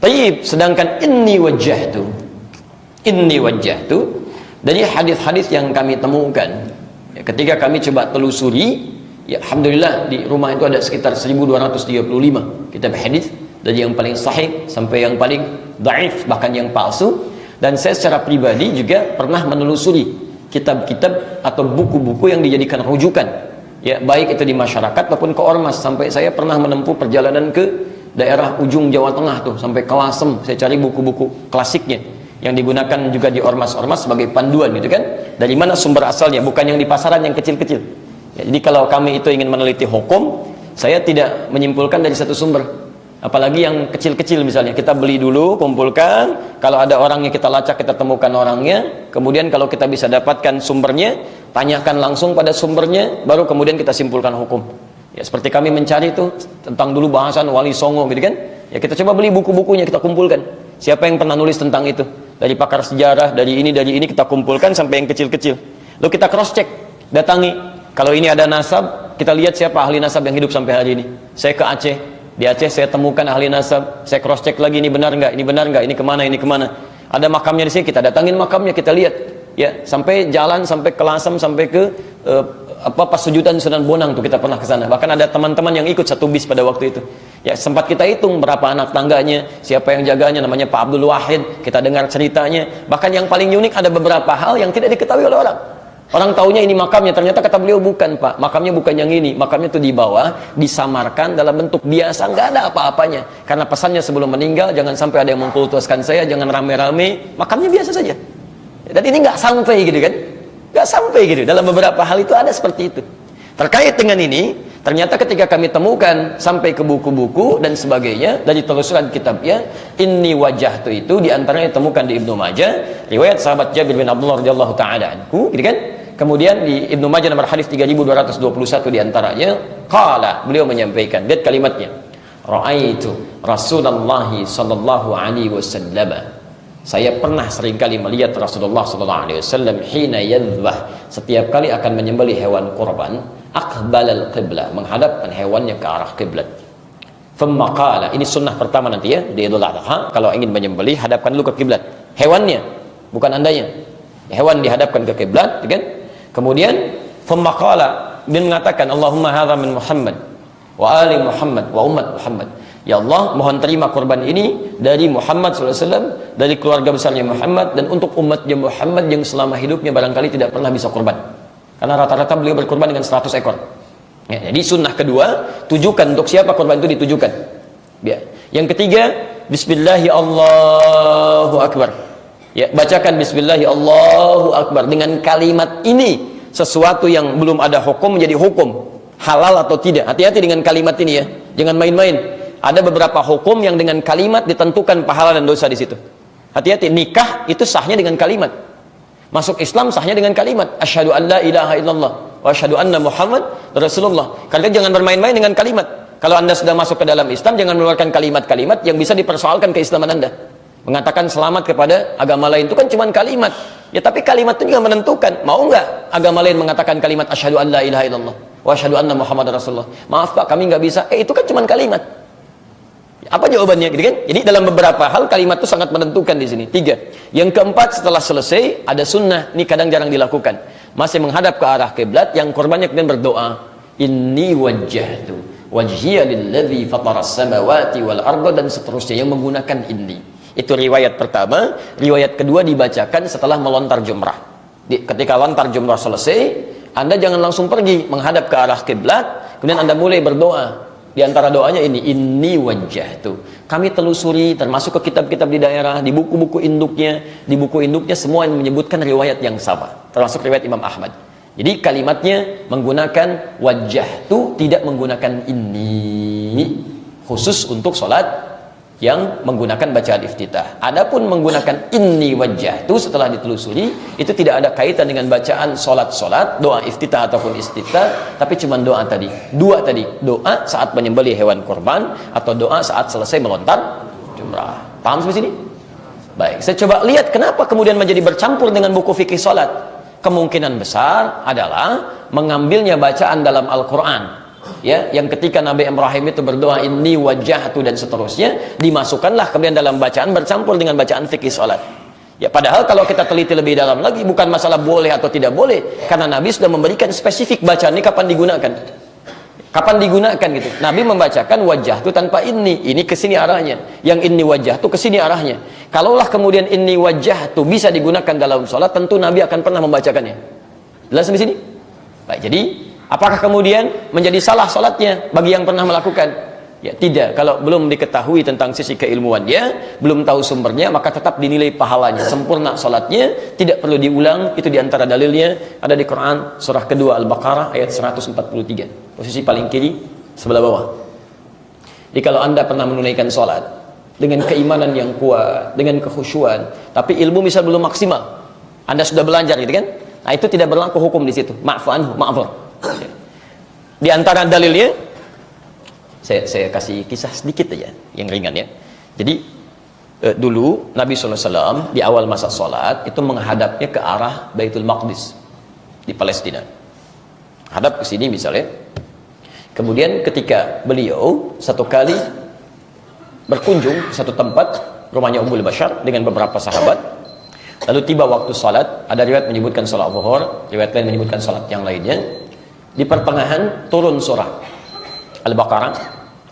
Tayyib, sedangkan inni wajjahtu dari hadis-hadis yang kami temukan, ya, ketika kami coba telusuri, ya alhamdulillah di rumah itu ada sekitar 1235 kitab hadis, dari yang paling sahih sampai yang paling dhaif, bahkan yang palsu. Dan saya secara pribadi juga pernah menelusuri kitab-kitab atau buku-buku yang dijadikan rujukan, ya baik itu di masyarakat maupun ke ormas. Sampai saya pernah menempuh perjalanan ke daerah ujung Jawa Tengah tuh, sampai ke Lasem. Saya cari buku-buku klasiknya yang digunakan juga di ormas-ormas sebagai panduan gitu kan. Dari mana sumber asalnya, bukan yang di pasaran yang kecil-kecil. Ya, jadi kalau kami itu ingin meneliti hukum, saya tidak menyimpulkan dari satu sumber. Apalagi yang kecil-kecil misalnya, kita beli dulu, kumpulkan, kalau ada orangnya kita lacak, kita temukan orangnya, kemudian kalau kita bisa dapatkan sumbernya, tanyakan langsung pada sumbernya, baru kemudian kita simpulkan hukum. Ya seperti kami mencari itu tentang dulu bahasan Wali Songo gitu kan. Ya kita coba beli buku-bukunya, kita kumpulkan. Siapa yang pernah nulis tentang itu? Dari pakar sejarah, dari ini kita kumpulkan sampai yang kecil-kecil. Lalu kita cross check, datangi. Kalau ini ada nasab, kita lihat siapa ahli nasab yang hidup sampai hari ini. Saya ke Aceh. Di Aceh saya temukan ahli nasab, saya cross check lagi, ini benar nggak, ini kemana, ada makamnya di sini, kita datangin makamnya, kita lihat, ya sampai jalan, sampai ke Lasem, sampai ke Pasujutan Sunan Bonang tuh kita pernah ke sana. Bahkan ada teman-teman yang ikut satu bis pada waktu itu. Ya sempat kita hitung berapa anak tangganya, siapa yang jaganya, namanya Pak Abdul Wahid, kita dengar ceritanya. Bahkan yang paling unik ada beberapa hal yang tidak diketahui oleh orang. Orang taunya ini makamnya, ternyata kata beliau bukan Pak, makamnya bukan yang ini, makamnya itu di bawah, disamarkan dalam bentuk biasa, nggak ada apa-apanya. Karena pesannya sebelum meninggal, jangan sampai ada yang mengkultuskan saya, jangan rame-rame, makamnya biasa saja. Dan ini nggak sampai gitu kan, nggak sampai gitu. Dalam beberapa hal itu ada seperti itu. Terkait dengan ini, ternyata ketika kami temukan sampai ke buku-buku dan sebagainya dari telusuran kitabnya, inni wajahtu itu diantaranya ditemukan di Ibnu Majah, riwayat sahabat Jabir bin Abdullah radhiyallahu taala anhu, gitu kan? Kemudian di Ibnu Majah nomor hadis 3221 diantaranya, qala, beliau menyampaikan, lihat kalimatnya, ra'aitu Rasulullah sallallahu alaihi wasallam. Saya pernah seringkali melihat Rasulullah sallallahu alaihi wasallam hina yadhbah, setiap kali akan menyembelih hewan kurban, aqbalal qiblah, menghadapkan hewannya ke arah kiblat. Thumma qala, ini sunnah pertama nanti ya di Idul Adha, kalau ingin menyembelih hadapkan dulu ke kiblat, hewannya bukan andanya, hewan dihadapkan ke kiblat, kan? Kemudian thumma qala, dia mengatakan Allahumma hadza min Muhammad wa ali Muhammad wa umat Muhammad. Ya Allah, mohon terima kurban ini dari Muhammad SAW, dari keluarga besarnya Muhammad, dan untuk umatnya Muhammad yang selama hidupnya barangkali tidak pernah bisa kurban. Karena rata-rata beliau berkurban dengan 100 ekor. Ya, jadi sunnah kedua, tujukan untuk siapa kurban itu ditujukan. Ya. Yang ketiga, Bismillahi Allahu Akbar. Ya, bacakan Bismillahi Allahu Akbar. Dengan kalimat ini, sesuatu yang belum ada hukum menjadi hukum. Halal atau tidak. Hati-hati dengan kalimat ini ya. Jangan main-main. Ada beberapa hukum yang dengan kalimat ditentukan pahala dan dosa di situ. Hati-hati, nikah itu sahnya dengan kalimat. Masuk Islam sahnya dengan kalimat asyhadu an la ilaha illallah wa asyhadu anna Muhammad Rasulullah. Kalian jangan bermain-main dengan kalimat. Kalau Anda sudah masuk ke dalam Islam, jangan mengeluarkan kalimat-kalimat yang bisa dipersoalkan keislaman Anda. Mengatakan selamat kepada agama lain itu kan cuma kalimat. Ya tapi kalimat itu juga menentukan. Mau nggak agama lain mengatakan kalimat asyhadu an la ilaha illallah wa asyhadu anna Muhammad Rasulullah? Maaf Pak, kami nggak bisa. Itu kan cuma kalimat. Apa jawabannya gitu kan? Jadi dalam beberapa hal kalimat itu sangat menentukan di sini. 3. Yang keempat, setelah selesai ada sunnah. Ini kadang jarang dilakukan. Masih menghadap ke arah kiblat, yang korbannya kemudian berdoa, inni wajjahtu wajhiya lilladzi fataras samawati wal arda, dan seterusnya yang menggunakan inni. Itu riwayat pertama. Riwayat kedua dibacakan setelah melontar jumrah. Ketika lontar jumrah selesai, Anda jangan langsung pergi menghadap ke arah kiblat, kemudian Anda mulai berdoa. Di antara doanya ini, inni wajjahtu. Kami telusuri termasuk ke kitab-kitab di daerah, di buku-buku induknya, semua yang menyebutkan riwayat yang sama, termasuk riwayat Imam Ahmad. Jadi kalimatnya menggunakan wajjahtu, tidak menggunakan inni, khusus untuk sholat yang menggunakan bacaan iftitah. Adapun menggunakan inni wajjahtu setelah ditelusuri, itu tidak ada kaitan dengan bacaan solat-solat, doa iftitah ataupun istiftah, tapi cuma doa tadi. Dua tadi, doa saat menyembelih hewan kurban atau doa saat selesai melontar jumrah. Paham sampai sini? Baik, saya coba lihat kenapa kemudian menjadi bercampur dengan buku fikih solat. Kemungkinan besar adalah mengambilnya bacaan dalam Al-Quran. Ya, yang ketika Nabi Ibrahim itu berdoa inni wajjahtu dan seterusnya, dimasukkanlah kemudian dalam bacaan bercampur dengan bacaan fikih salat. Ya, padahal kalau kita teliti lebih dalam lagi, bukan masalah boleh atau tidak boleh, karena Nabi sudah memberikan spesifik bacaan ini kapan digunakan. Kapan digunakan gitu. Nabi membacakan wajjahtu tanpa ini ke sini arahnya. Yang inni wajjahtu ke sini arahnya. Kalaulah kemudian inni wajjahtu bisa digunakan dalam salat, tentu Nabi akan pernah membacakannya. Jelas di sini? Baik, jadi apakah kemudian menjadi salah sholatnya bagi yang pernah melakukan? Ya tidak. Kalau belum diketahui tentang sisi keilmuannya, belum tahu sumbernya, maka tetap dinilai pahalanya, sempurna sholatnya, tidak perlu diulang. Itu diantara dalilnya ada di Quran surah kedua Al-Baqarah ayat 143, posisi paling kiri sebelah bawah. Jadi kalau Anda pernah menunaikan sholat dengan keimanan yang kuat, dengan kekhusyuan, tapi ilmu misal belum maksimal, Anda sudah belajar gitu kan? Nah itu tidak berlaku hukum di situ. Ma'fu anhu, ma'fur. Di antara dalilnya, saya kasih kisah sedikit aja yang ringan ya. Jadi dulu Nabi SAW di awal masa sholat itu menghadapnya ke arah Baitul Maqdis di Palestina, hadap ke sini misalnya. Kemudian ketika beliau satu kali berkunjung ke satu tempat, rumahnya Ummul Bashar dengan beberapa sahabat, lalu tiba waktu sholat. Ada riwayat menyebutkan sholat zuhur, riwayat lain menyebutkan sholat yang lainnya. Di pertengahan turun surah Al-Baqarah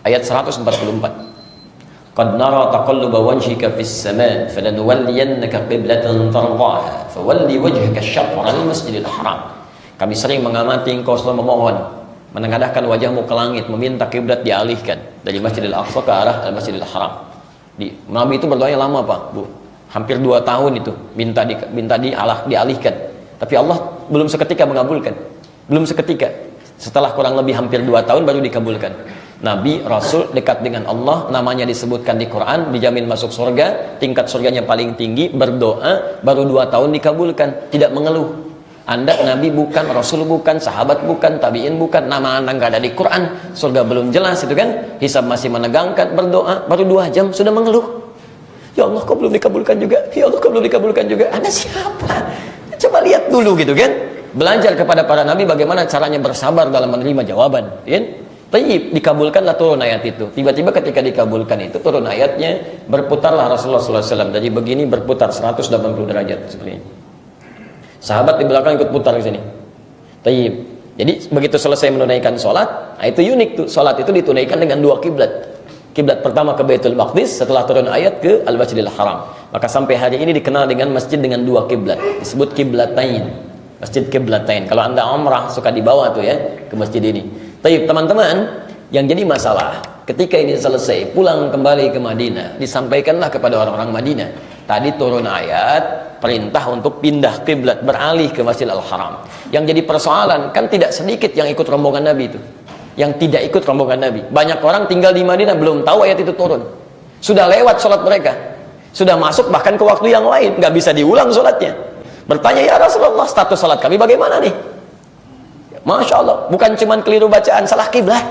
ayat 144. Qad nara taqalluba wajhika fis sama' falanuwalliyannaka qiblatan tardaha fawalli wajhaka syatral masjidil haram. Kami sering mengamati engkau selalu memohon, menengadahkan wajahmu ke langit, meminta kiblat dialihkan dari Masjidil Aqsa ke arah Al-Masjidil Haram. Nabi itu berdoanya lama Pak, Bu. Hampir 2 tahun itu minta dialihkan. Tapi Allah belum seketika mengabulkan. Belum seketika. Setelah kurang lebih hampir 2 tahun baru dikabulkan. Nabi, Rasul dekat dengan Allah, namanya disebutkan di Quran, dijamin masuk surga, tingkat surganya paling tinggi, berdoa, baru 2 tahun dikabulkan, tidak mengeluh. Anda Nabi bukan, Rasul bukan, sahabat bukan, tabi'in bukan, nama Anda nggak ada di Quran, surga belum jelas itu kan, hisab masih menegangkan, berdoa, baru 2 jam sudah mengeluh. Ya Allah, kok belum dikabulkan juga? Ya Allah, kok belum dikabulkan juga? Anda siapa? Coba lihat dulu gitu kan. Belajar kepada para nabi bagaimana caranya bersabar dalam menerima jawaban, kan? Tayyib, dikabulkanlah turun ayat itu. Tiba-tiba ketika dikabulkan itu turun ayatnya, berputarlah Rasulullah SAW. Jadi begini berputar 180 derajat seperti ini. Sahabat di belakang ikut putar ke sini. Tayyib. Jadi begitu selesai menunaikan sholat, nah itu unik tuh. Sholat itu ditunaikan dengan 2 kiblat. Kiblat pertama ke Baitul Maqdis, setelah turun ayat ke Al-Masjidil Haram. Maka sampai hari ini dikenal dengan masjid dengan 2 kiblat. Disebut kiblatain. Masjid Kiblatain. Kalau Anda umrah suka dibawa tuh ya ke masjid ini. Tapi teman-teman, yang jadi masalah ketika ini selesai pulang kembali ke Madinah, disampaikanlah kepada orang-orang Madinah. Tadi turun ayat perintah untuk pindah kiblat, beralih ke Masjid Al-Haram. Yang jadi persoalan kan tidak sedikit yang ikut rombongan Nabi itu. Yang tidak ikut rombongan Nabi. Banyak orang tinggal di Madinah belum tahu ayat itu turun. Sudah lewat sholat mereka. Sudah masuk bahkan ke waktu yang lain, nggak bisa diulang sholatnya. Bertanya, ya Rasulullah, status sholat kami bagaimana nih? Masya Allah, bukan cuman keliru bacaan, salah kiblat.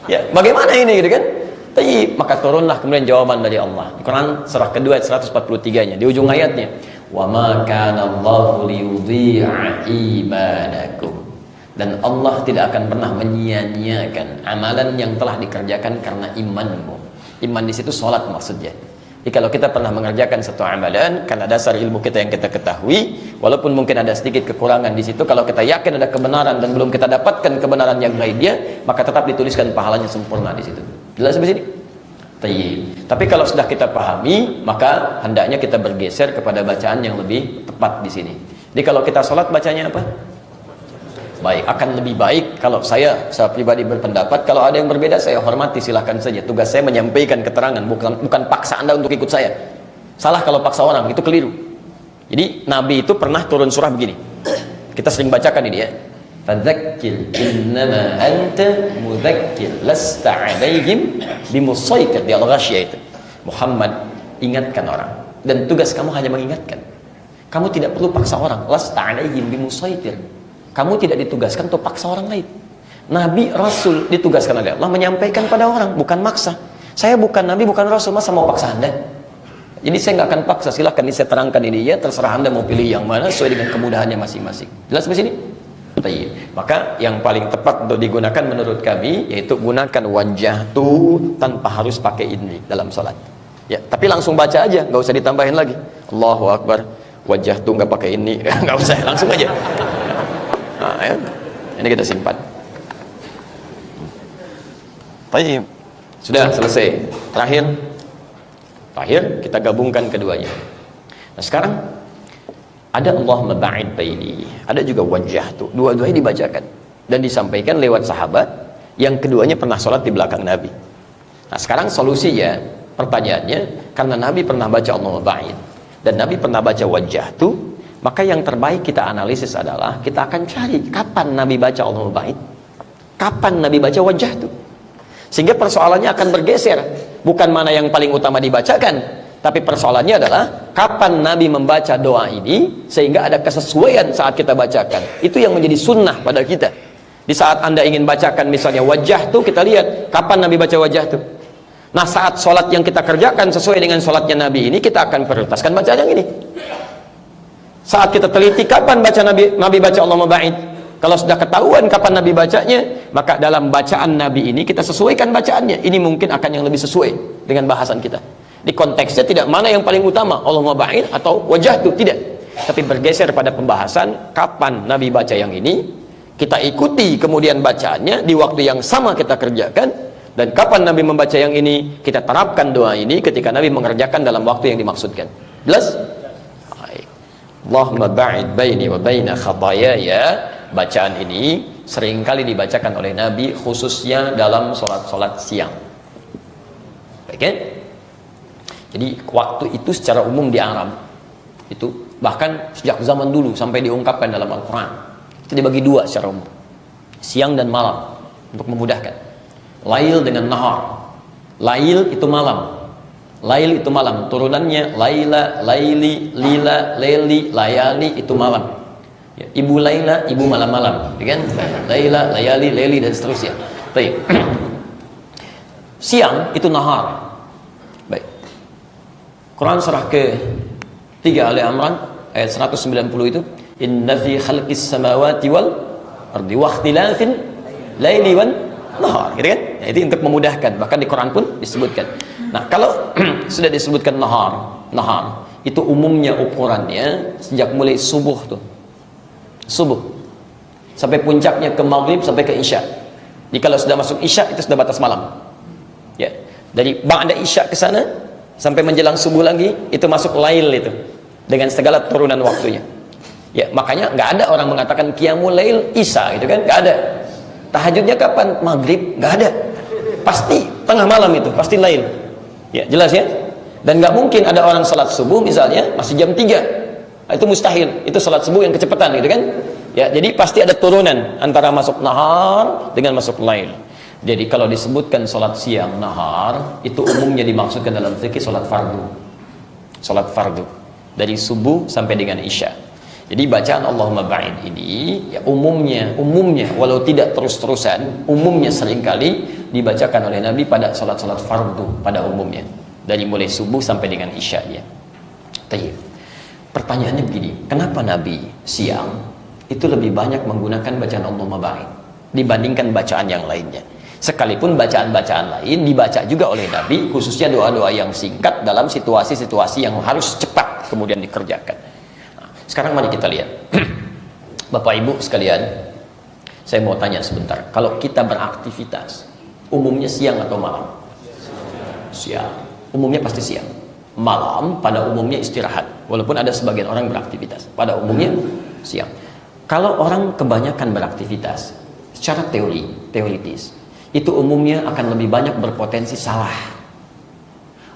Ya, bagaimana ini gitu kan? Tapi maka turunlah kemudian jawaban dari Allah. Quran surah kedua ayat 143-nya di ujung ayatnya, "Wa ma kana Allahu liyudhi'a imanakum." Dan Allah tidak akan pernah menyia-nyiakan amalan yang telah dikerjakan karena imanmu. Iman di situ salat maksudnya. Jadi kalau kita pernah mengerjakan satu amalan karena dasar ilmu kita yang kita ketahui, walaupun mungkin ada sedikit kekurangan di situ, kalau kita yakin ada kebenaran dan belum kita dapatkan kebenaran yang lainnya, maka tetap dituliskan pahalanya sempurna di situ. Jelas sampai sini? Tapi kalau sudah kita pahami, maka hendaknya kita bergeser kepada bacaan yang lebih tepat di sini. Jadi kalau kita sholat bacanya apa? Baik, akan lebih baik kalau saya pribadi berpendapat, kalau ada yang berbeda saya hormati, silahkan saja. Tugas saya menyampaikan keterangan, bukan paksa Anda untuk ikut saya. Salah kalau paksa orang, itu keliru. Jadi Nabi itu pernah turun surah begini. Kita sering bacakan ini ya. Fadzakir innama anta mudzakir lasta 'alaihim bimusaitir. Di Al-Ghasyiyah itu. Muhammad, ingatkan orang, dan tugas kamu hanya mengingatkan. Kamu tidak perlu paksa orang. Lasta 'alaihim bimusaitir. Kamu tidak ditugaskan untuk paksa orang lain. Nabi, Rasul ditugaskan oleh Allah menyampaikan pada orang, bukan maksa. Saya bukan Nabi, bukan Rasul, masa mau paksa Anda? Jadi saya nggak akan paksa, silahkan saya terangkan ini ya, terserah Anda mau pilih yang mana sesuai dengan kemudahannya masing-masing. Jelas sampai sini? Maka yang paling tepat untuk digunakan menurut kami yaitu gunakan wajjahtu tanpa harus pakai ini dalam salat. Ya, tapi langsung baca aja, nggak usah ditambahin lagi. Allahu Akbar, wajjahtu nggak pakai ini, nggak usah, langsung aja. Nah, ya. Ini kita simpan. Baik, sudah selesai. Terakhir kita gabungkan keduanya. Nah sekarang ada Allahumma ba'id baini, ada juga wajjahtu. Dua-duanya dibacakan dan disampaikan lewat sahabat yang keduanya pernah sholat di belakang Nabi. Nah sekarang solusinya, pertanyaannya, karena Nabi pernah baca Allahumma ba'id dan Nabi pernah baca wajjahtu, maka yang terbaik kita analisis adalah kita akan cari kapan Nabi baca Allahumma ba'id, kapan Nabi baca wajjahtu. Sehingga persoalannya akan bergeser, bukan mana yang paling utama dibacakan, tapi persoalannya adalah kapan Nabi membaca doa ini sehingga ada kesesuaian saat kita bacakan. Itu yang menjadi sunnah pada kita. Di saat Anda ingin bacakan misalnya wajjahtu, kita lihat kapan Nabi baca wajjahtu. Nah saat sholat yang kita kerjakan sesuai dengan sholatnya Nabi ini, kita akan prioritaskan bacaan yang ini. Saat kita teliti kapan baca Nabi baca Allahumma ba'id, kalau sudah ketahuan kapan Nabi bacanya, maka dalam bacaan Nabi ini kita sesuaikan bacaannya. Ini mungkin akan yang lebih sesuai dengan bahasan kita. Di konteksnya tidak mana yang paling utama, Allahumma ba'id atau wajjahtu, tidak. Tapi bergeser pada pembahasan kapan Nabi baca yang ini, kita ikuti kemudian bacaannya di waktu yang sama kita kerjakan, dan kapan Nabi membaca yang ini, kita terapkan doa ini ketika Nabi mengerjakan dalam waktu yang dimaksudkan. Jelas? Allahumma ba'id baini wa baina khataayaya, bacaan ini seringkali dibacakan oleh Nabi khususnya dalam sholat-sholat siang. Baik kan? Jadi waktu itu secara umum di Arab itu bahkan sejak zaman dulu sampai diungkapkan dalam Al-Quran itu dibagi dua secara umum, siang dan malam, untuk memudahkan. Lail dengan nahar. Lail itu malam, lail itu malam, turunannya laila, laili, lila, leli, layali, itu malam ya, ibu laila, ibu malam-malam kan? Laila, layali, leli, dan seterusnya. Baik. Siang itu nahar. Baik. Quran surah ke-3 Ali Imran ayat 190 itu, inna fi khalqis samawati wal ardi wa ikhtilafin laili wan nahar, gitu kan? Nah, itu untuk memudahkan, bahkan di Quran pun disebutkan. Nah, kalau sudah disebutkan nahar itu umumnya ukurannya sejak mulai subuh tuh. Subuh sampai puncaknya ke maghrib sampai ke isya. Jadi kalau sudah masuk isya itu sudah batas malam. Ya, dari ba'da isya ke sana sampai menjelang subuh lagi itu masuk lail itu dengan segala turunan waktunya. Ya, makanya nggak ada orang mengatakan qiyamul lail isya gitu kan? Nggak ada. Tahajudnya kapan? Maghrib? Nggak ada. Pasti tengah malam itu, pasti lail. Ya, jelas ya? Dan nggak mungkin ada orang salat subuh misalnya masih jam 3. Itu mustahil. Itu salat subuh yang kecepatan gitu kan? Ya, jadi pasti ada turunan antara masuk nahar dengan masuk lail. Jadi kalau disebutkan salat siang nahar, itu umumnya dimaksudkan dalam fikih salat fardu. salat fardu dari subuh sampai dengan isya. Jadi bacaan Allahumma ba'id ini ya umumnya walau tidak terus-terusan, umumnya seringkali dibacakan oleh Nabi pada salat-salat fardu pada umumnya, dari mulai subuh sampai dengan isya ya. Tayyib. Pertanyaannya begini, kenapa Nabi siang itu lebih banyak menggunakan bacaan Allahumma ba'id dibandingkan bacaan yang lainnya? Sekalipun bacaan-bacaan lain dibaca juga oleh Nabi, khususnya doa-doa yang singkat dalam situasi-situasi yang harus cepat kemudian dikerjakan. Nah, sekarang mari kita lihat. Bapak Ibu sekalian, saya mau tanya sebentar. Kalau kita beraktivitas, umumnya siang atau malam? Siang. Umumnya pasti siang. Malam pada umumnya istirahat. Walaupun ada sebagian orang beraktivitas, pada umumnya siang. Kalau orang kebanyakan beraktivitas, secara teoritis, itu umumnya akan lebih banyak berpotensi salah.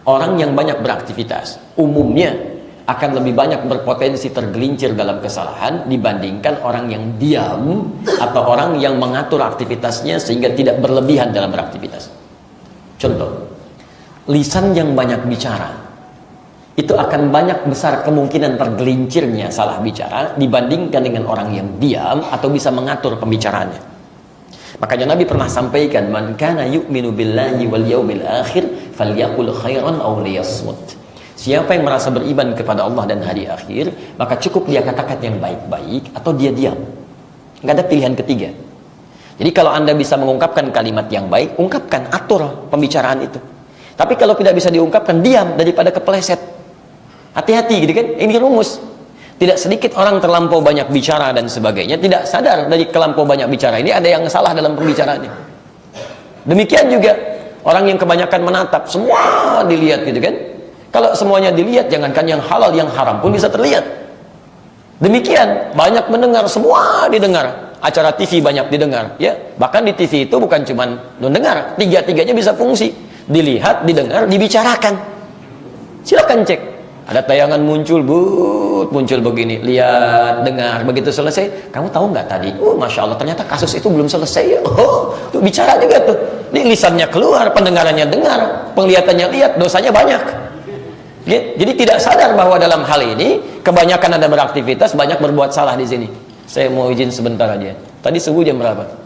Orang yang banyak beraktivitas umumnya akan lebih banyak berpotensi tergelincir dalam kesalahan dibandingkan orang yang diam atau orang yang mengatur aktivitasnya sehingga tidak berlebihan dalam beraktivitas. Contoh, lisan yang banyak bicara itu akan banyak besar kemungkinan tergelincirnya salah bicara dibandingkan dengan orang yang diam atau bisa mengatur pembicaraannya. Makanya Nabi pernah sampaikan, man kana yu'minu billahi wal yaumil akhir falyaqul khairan aw liyasmut. Siapa yang merasa beriman kepada Allah dan hari akhir, maka cukup dia katakan yang baik-baik atau dia diam. Enggak ada pilihan ketiga. Jadi kalau Anda bisa mengungkapkan kalimat yang baik, ungkapkan, atur pembicaraan itu. Tapi kalau tidak bisa diungkapkan, diam daripada kepleset. Hati-hati gitu kan? Ini rumus. Tidak sedikit orang terlampau banyak bicara dan sebagainya, tidak sadar dari kelampau banyak bicara ini ada yang salah dalam pembicaraannya. Demikian juga orang yang kebanyakan menatap, semua dilihat gitu kan. Kalau semuanya dilihat, jangankan yang halal, yang haram pun bisa terlihat. Demikian banyak mendengar, semua didengar. Acara TV banyak didengar ya. Bahkan di TV itu bukan cuma mendengar, tiga-tiganya bisa fungsi. Dilihat, didengar, dibicarakan. Silakan cek. Ada tayangan muncul begini, lihat, dengar, begitu selesai, kamu tahu nggak tadi? Oh, masya Allah, ternyata kasus itu belum selesai ya. Oh, tuh bicara juga tuh. Ini lisannya keluar, pendengarannya dengar, penglihatannya lihat, dosanya banyak. Jadi tidak sadar bahwa dalam hal ini kebanyakan Anda beraktivitas, banyak berbuat salah di sini. Saya mau izin sebentar aja. Tadi subuh jam berapa?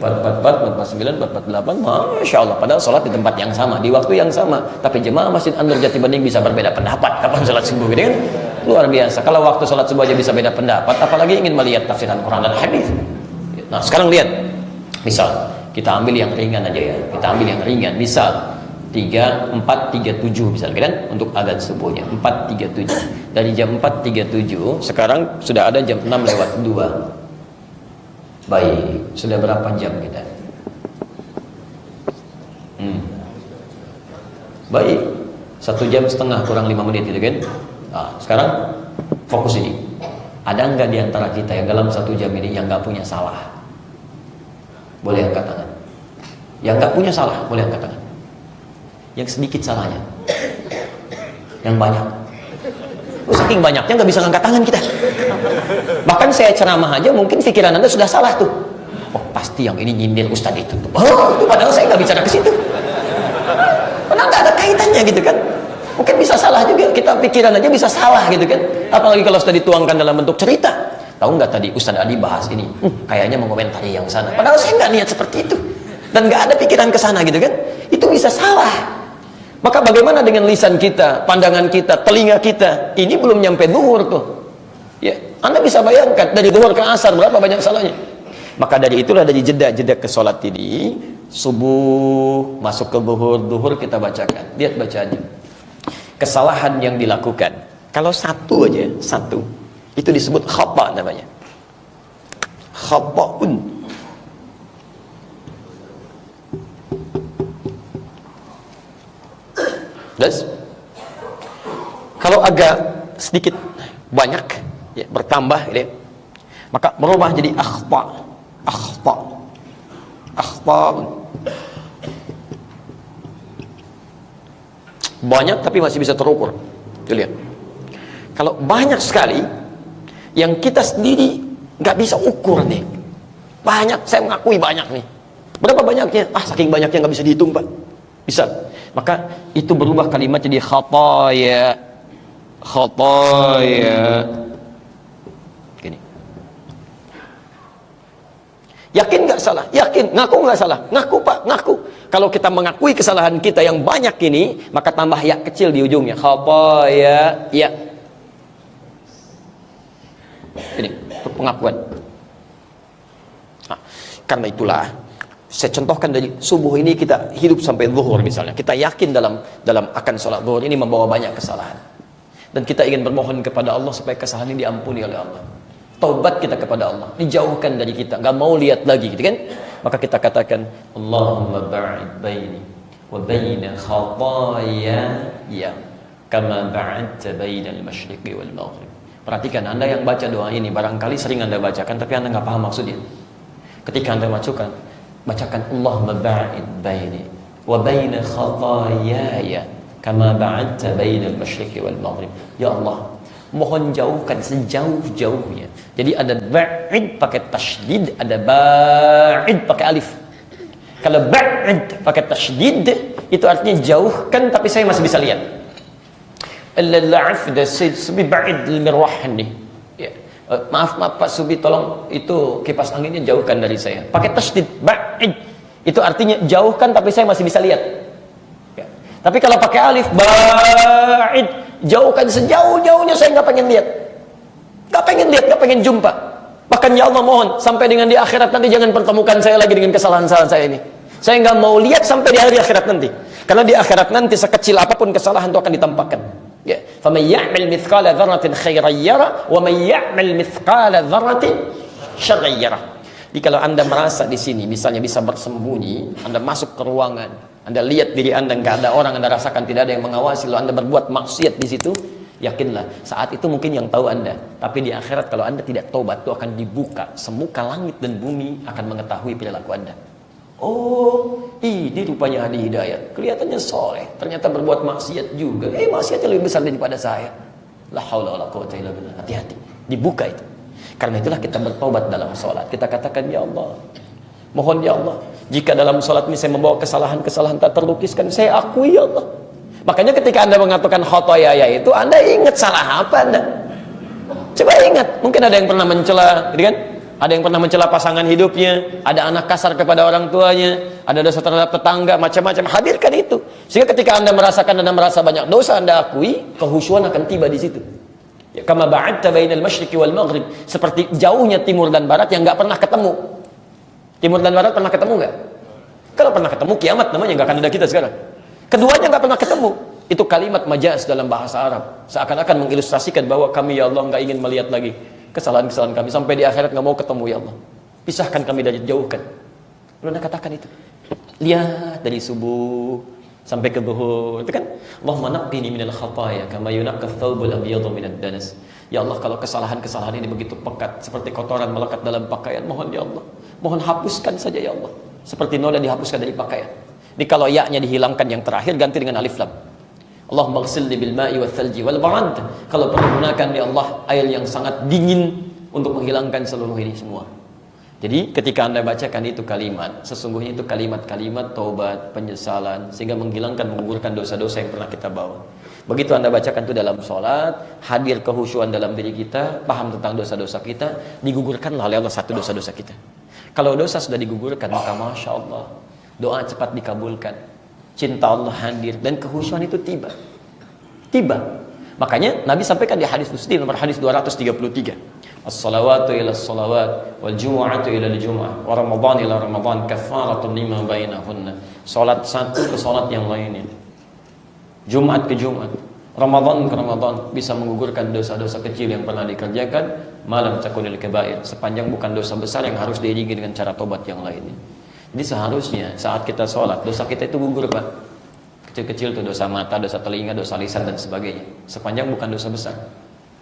444, 449, 448, Masya Allah, padahal sholat di tempat yang sama, di waktu yang sama, tapi jemaah Masjid An-Nur Jati Bening bisa berbeda pendapat kapan sholat subuh, gitu kan? Luar biasa. Kalau waktu sholat subuh aja bisa beda pendapat, apalagi ingin melihat tafsiran Quran dan hadis. Nah sekarang lihat, misal kita ambil yang ringan aja ya, kita ambil yang ringan, misal 3, 4, 3, 7 misalnya kan, untuk adzan subuhnya 4, 3, 7. Dari jam 4, 3, 7 sekarang sudah ada jam 6:02. Baik, sudah berapa jam kita? Baik, 1,5 jam kurang 5 menit gitu kan? Nah, sekarang fokus ini. Ada nggak di antara kita yang dalam 1 jam ini yang nggak punya salah? Boleh angkat tangan. Yang nggak punya salah, boleh angkat tangan. Yang sedikit salahnya, yang banyak. Saking banyaknya nggak bisa ngangkat tangan kita. Bahkan saya ceramah aja mungkin pikiran Anda sudah salah tuh. Oh pasti yang ini nyindir Ustadz itu. Oh itu padahal saya nggak bicara ke situ. Karena nggak ada kaitannya gitu kan. Mungkin bisa salah juga, kita pikiran aja bisa salah gitu kan. Apalagi kalau sudah dituangkan dalam bentuk cerita. Tahu nggak tadi Ustadz Adi bahas ini? Kayaknya mengomentari yang sana. Padahal saya nggak niat seperti itu. Dan nggak ada pikiran ke sana gitu kan. Itu bisa salah. Maka bagaimana dengan lisan kita, pandangan kita, telinga kita? Ini belum nyampe zuhur tuh. Ya, Anda bisa bayangkan dari zuhur ke asar berapa banyak salahnya. Maka dari itulah dari jeda-jeda ke sholat ini, subuh masuk ke zuhur kita bacakan. Lihat bacaannya. Kesalahan yang dilakukan. Kalau satu aja, satu, itu disebut khata namanya. Khata'un. Terus, kalau agak sedikit banyak ya, bertambah ya, maka berubah jadi akhta. Banyak tapi masih bisa terukur. Tuh lihat. Kalau banyak sekali yang kita sendiri nggak bisa ukur nih. Banyak, saya mengakui banyak nih. Berapa banyaknya? Saking banyaknya nggak bisa dihitung, Pak. Bisa. Maka itu berubah kalimat jadi khataya. Khataya. Gini. Yakin nggak salah? Yakin. Ngaku nggak salah? Ngaku Pak, ngaku. Kalau kita mengakui kesalahan kita yang banyak ini, maka tambah ya kecil di ujungnya. Khataya, ya. Ini untuk pengakuan. Nah, karena itulah saya contohkan dari subuh ini kita hidup sampai zuhur misalnya. Kita yakin dalam akan sholat zuhur ini membawa banyak kesalahan. Dan kita ingin bermohon kepada Allah supaya kesalahan ini diampuni oleh Allah. Taubat kita kepada Allah, dijauhkan dari kita, nggak mau lihat lagi, gitu kan? Maka kita katakan, Allahumma ba'id baini wa baina khataaya kama ba'adta bainal masyriqi wal maghrib. Perhatikan, Anda yang baca doa ini barangkali sering Anda bacakan tapi Anda nggak paham maksudnya. Ketika Anda bacakan Allahumma ba'id baini wa baina khataaya kama ba'adta bainal masyriqi wal maghrib. Ya Allah, mohon jauhkan sejauh-jauhnya. Jadi ada ba'id pakai tasydid, ada ba'id pakai alif. Kalau ba'id pakai tasydid itu artinya jauhkan tapi saya masih bisa lihat. Al-la'af da Subi ba'id al-mirwah nih. Ya. Maaf Pak Subi, tolong itu kipas anginnya jauhkan dari saya. Pakai tasydid ba'id itu artinya jauhkan tapi saya masih bisa lihat. Ya. Tapi kalau pakai alif ba'id, jauhkan sejauh-jauhnya, saya nggak pengen lihat, nggak pengen jumpa. Bahkan ya Allah mohon sampai dengan di akhirat nanti jangan pertemukan saya lagi dengan kesalahan-kesalahan saya ini. Saya nggak mau lihat sampai di hari akhirat nanti, karena di akhirat nanti sekecil apapun kesalahan itu akan ditampakkan. Ya, faman ya'mal mithqala dzarratin khairan yara wa man ya'mal mithqala dzarratin syarran yara. Jadi kalau Anda merasa di sini misalnya bisa bersembunyi, Anda masuk ke ruangan, Anda lihat diri Anda nggak ada orang, Anda rasakan tidak ada yang mengawasi, lalu Anda berbuat maksiat di situ, yakinlah saat itu mungkin yang tahu Anda, tapi di akhirat kalau Anda tidak taubat itu akan dibuka, semuka langit dan bumi akan mengetahui perilaku Anda. Oh, ini rupanya Hadi Hidayat, kelihatannya soleh, ternyata berbuat maksiat juga. Maksiatnya lebih besar daripada saya. La haula wala quwwata illa billah. Hati-hati, dibuka itu. Karena itulah kita bertobat dalam sholat. Kita katakan, ya Allah, mohon ya Allah, jika dalam sholat ini saya membawa kesalahan-kesalahan tak terlukiskan, saya akui ya Allah. Makanya ketika Anda mengatakan khotoya itu, Anda ingat salah apa Anda? Coba ingat, mungkin ada yang pernah mencela, gitu kan? Ada yang pernah mencela pasangan hidupnya, ada anak kasar kepada orang tuanya, ada dosa terhadap tetangga, macam-macam. Hadirkan itu. Sehingga ketika Anda merasakan, Anda merasa banyak dosa, Anda akui, kehusuan akan tiba di situ. Ya, kama ba'adta bainal masyriqi wal maghrib, seperti jauhnya timur dan barat yang nggak pernah ketemu. Timur dan barat pernah ketemu nggak? Kalau pernah ketemu, kiamat namanya, nggak akan ada kita sekarang. Keduanya nggak pernah ketemu. Itu kalimat majaz dalam bahasa Arab, seakan-akan mengilustrasikan bahwa kami ya Allah nggak ingin melihat lagi kesalahan-kesalahan kami, sampai di akhirat nggak mau ketemu ya Allah, pisahkan kami dari jauhkan. Lalu Anda katakan itu, lihat dari subuh sampai ke zuhur, itu kan Allahumma naqqini minal khataaya kama yunaqqa thawbul abyadu minad danas. Ya Allah, kalau kesalahan-kesalahan ini begitu pekat seperti kotoran melekat dalam pakaian, mohon ya Allah, mohon hapuskan saja ya Allah, seperti noda dihapuskan dari pakaian. Ini kalau ya-nya dihilangkan yang terakhir, ganti dengan alif lam. Allahumma ghsilni bil ma'i wal thalji wal barad. Kalau perlu gunakan ya Allah air yang sangat dingin untuk menghilangkan seluruh ini semua. Jadi ketika Anda bacakan itu kalimat, sesungguhnya itu kalimat-kalimat taubat, penyesalan, sehingga menghilangkan, menggugurkan dosa-dosa yang pernah kita bawa. Begitu Anda bacakan itu dalam sholat, hadir kehusuan dalam diri kita, paham tentang dosa-dosa kita, digugurkanlah oleh Allah satu dosa-dosa kita. Kalau dosa sudah digugurkan, maka Masya Allah, doa cepat dikabulkan, cinta Allah hadir, dan kehusuan itu tiba. Makanya Nabi sampaikan di hadis Muslim nomor hadis 233, as-salawatu ila as-salawat wal jumu'atu ila al-jumu'ah wa ramadhan ila ramadhan kafaratun lima bainahunna. Salat satu ke salat yang lainnya, Jumat ke Jumat, Ramadan ke Ramadan, bisa menggugurkan dosa-dosa kecil yang pernah dikerjakan, malam takunil kabair, sepanjang bukan dosa besar yang harus diiringi dengan cara tobat yang lainnya. Jadi seharusnya saat kita sholat, dosa kita itu gugur Pak. Kecil-kecil itu dosa mata, dosa telinga, dosa lisan dan sebagainya, sepanjang bukan dosa besar,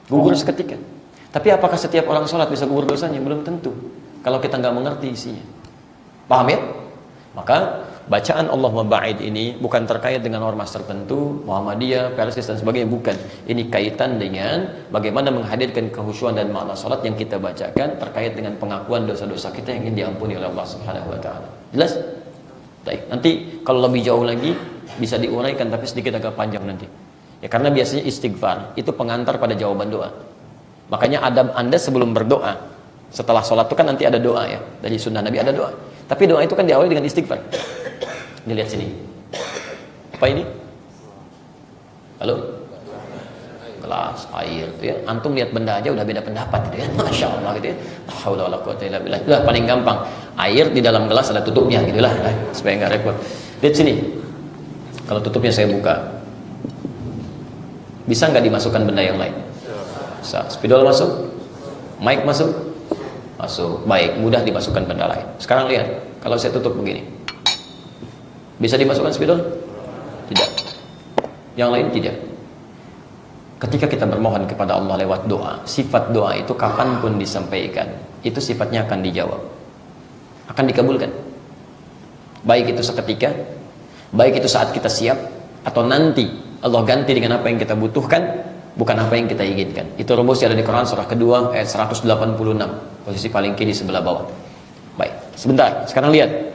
gugur seketika. Tapi apakah setiap orang sholat bisa gugur dosanya? Belum tentu, kalau kita nggak mengerti isinya. Paham ya? Maka bacaan Allahumma ba'id ini bukan terkait dengan ormas tertentu, Muhammadiyah, Persis dan sebagainya, bukan. Ini kaitan dengan bagaimana menghadirkan kehusuan dan makna salat yang kita bacakan terkait dengan pengakuan dosa-dosa kita yang ingin diampuni oleh Allah Subhanahu wa taala. Jelas? Baik, nanti kalau lebih jauh lagi bisa diuraikan tapi sedikit agak panjang nanti. Ya karena biasanya istighfar itu pengantar pada jawaban doa. Makanya adab Anda sebelum berdoa, setelah sholat itu kan nanti ada doa ya. Dari sunnah Nabi ada doa. Tapi doa itu kan diawali dengan istighfar. Dilihat sini. Apa ini? Halo? Gelas air itu ya. Antum lihat benda aja udah beda pendapat gitu ya. Masya Allah gitu ya. La haula wala quwwata illa billah. Itu paling gampang. Air di dalam gelas ada tutupnya gitulah supaya nggak repot. Lihat sini. Kalau tutupnya saya buka. Bisa nggak dimasukkan benda yang lain? Bisa. Spidol masuk? Mic masuk? Masuk. Baik, mudah dimasukkan benda lain. Sekarang lihat, kalau saya tutup begini. Bisa dimasukkan spidol? Tidak. Yang lain tidak. Ketika kita bermohon kepada Allah lewat doa, sifat doa itu kapanpun disampaikan, itu sifatnya akan dijawab. Akan dikabulkan. Baik itu seketika, baik itu saat kita siap, atau nanti Allah ganti dengan apa yang kita butuhkan, bukan apa yang kita inginkan. Itu rumusnya ada di Quran surah kedua ayat 186, posisi paling kiri sebelah bawah. Baik, sebentar, sekarang lihat.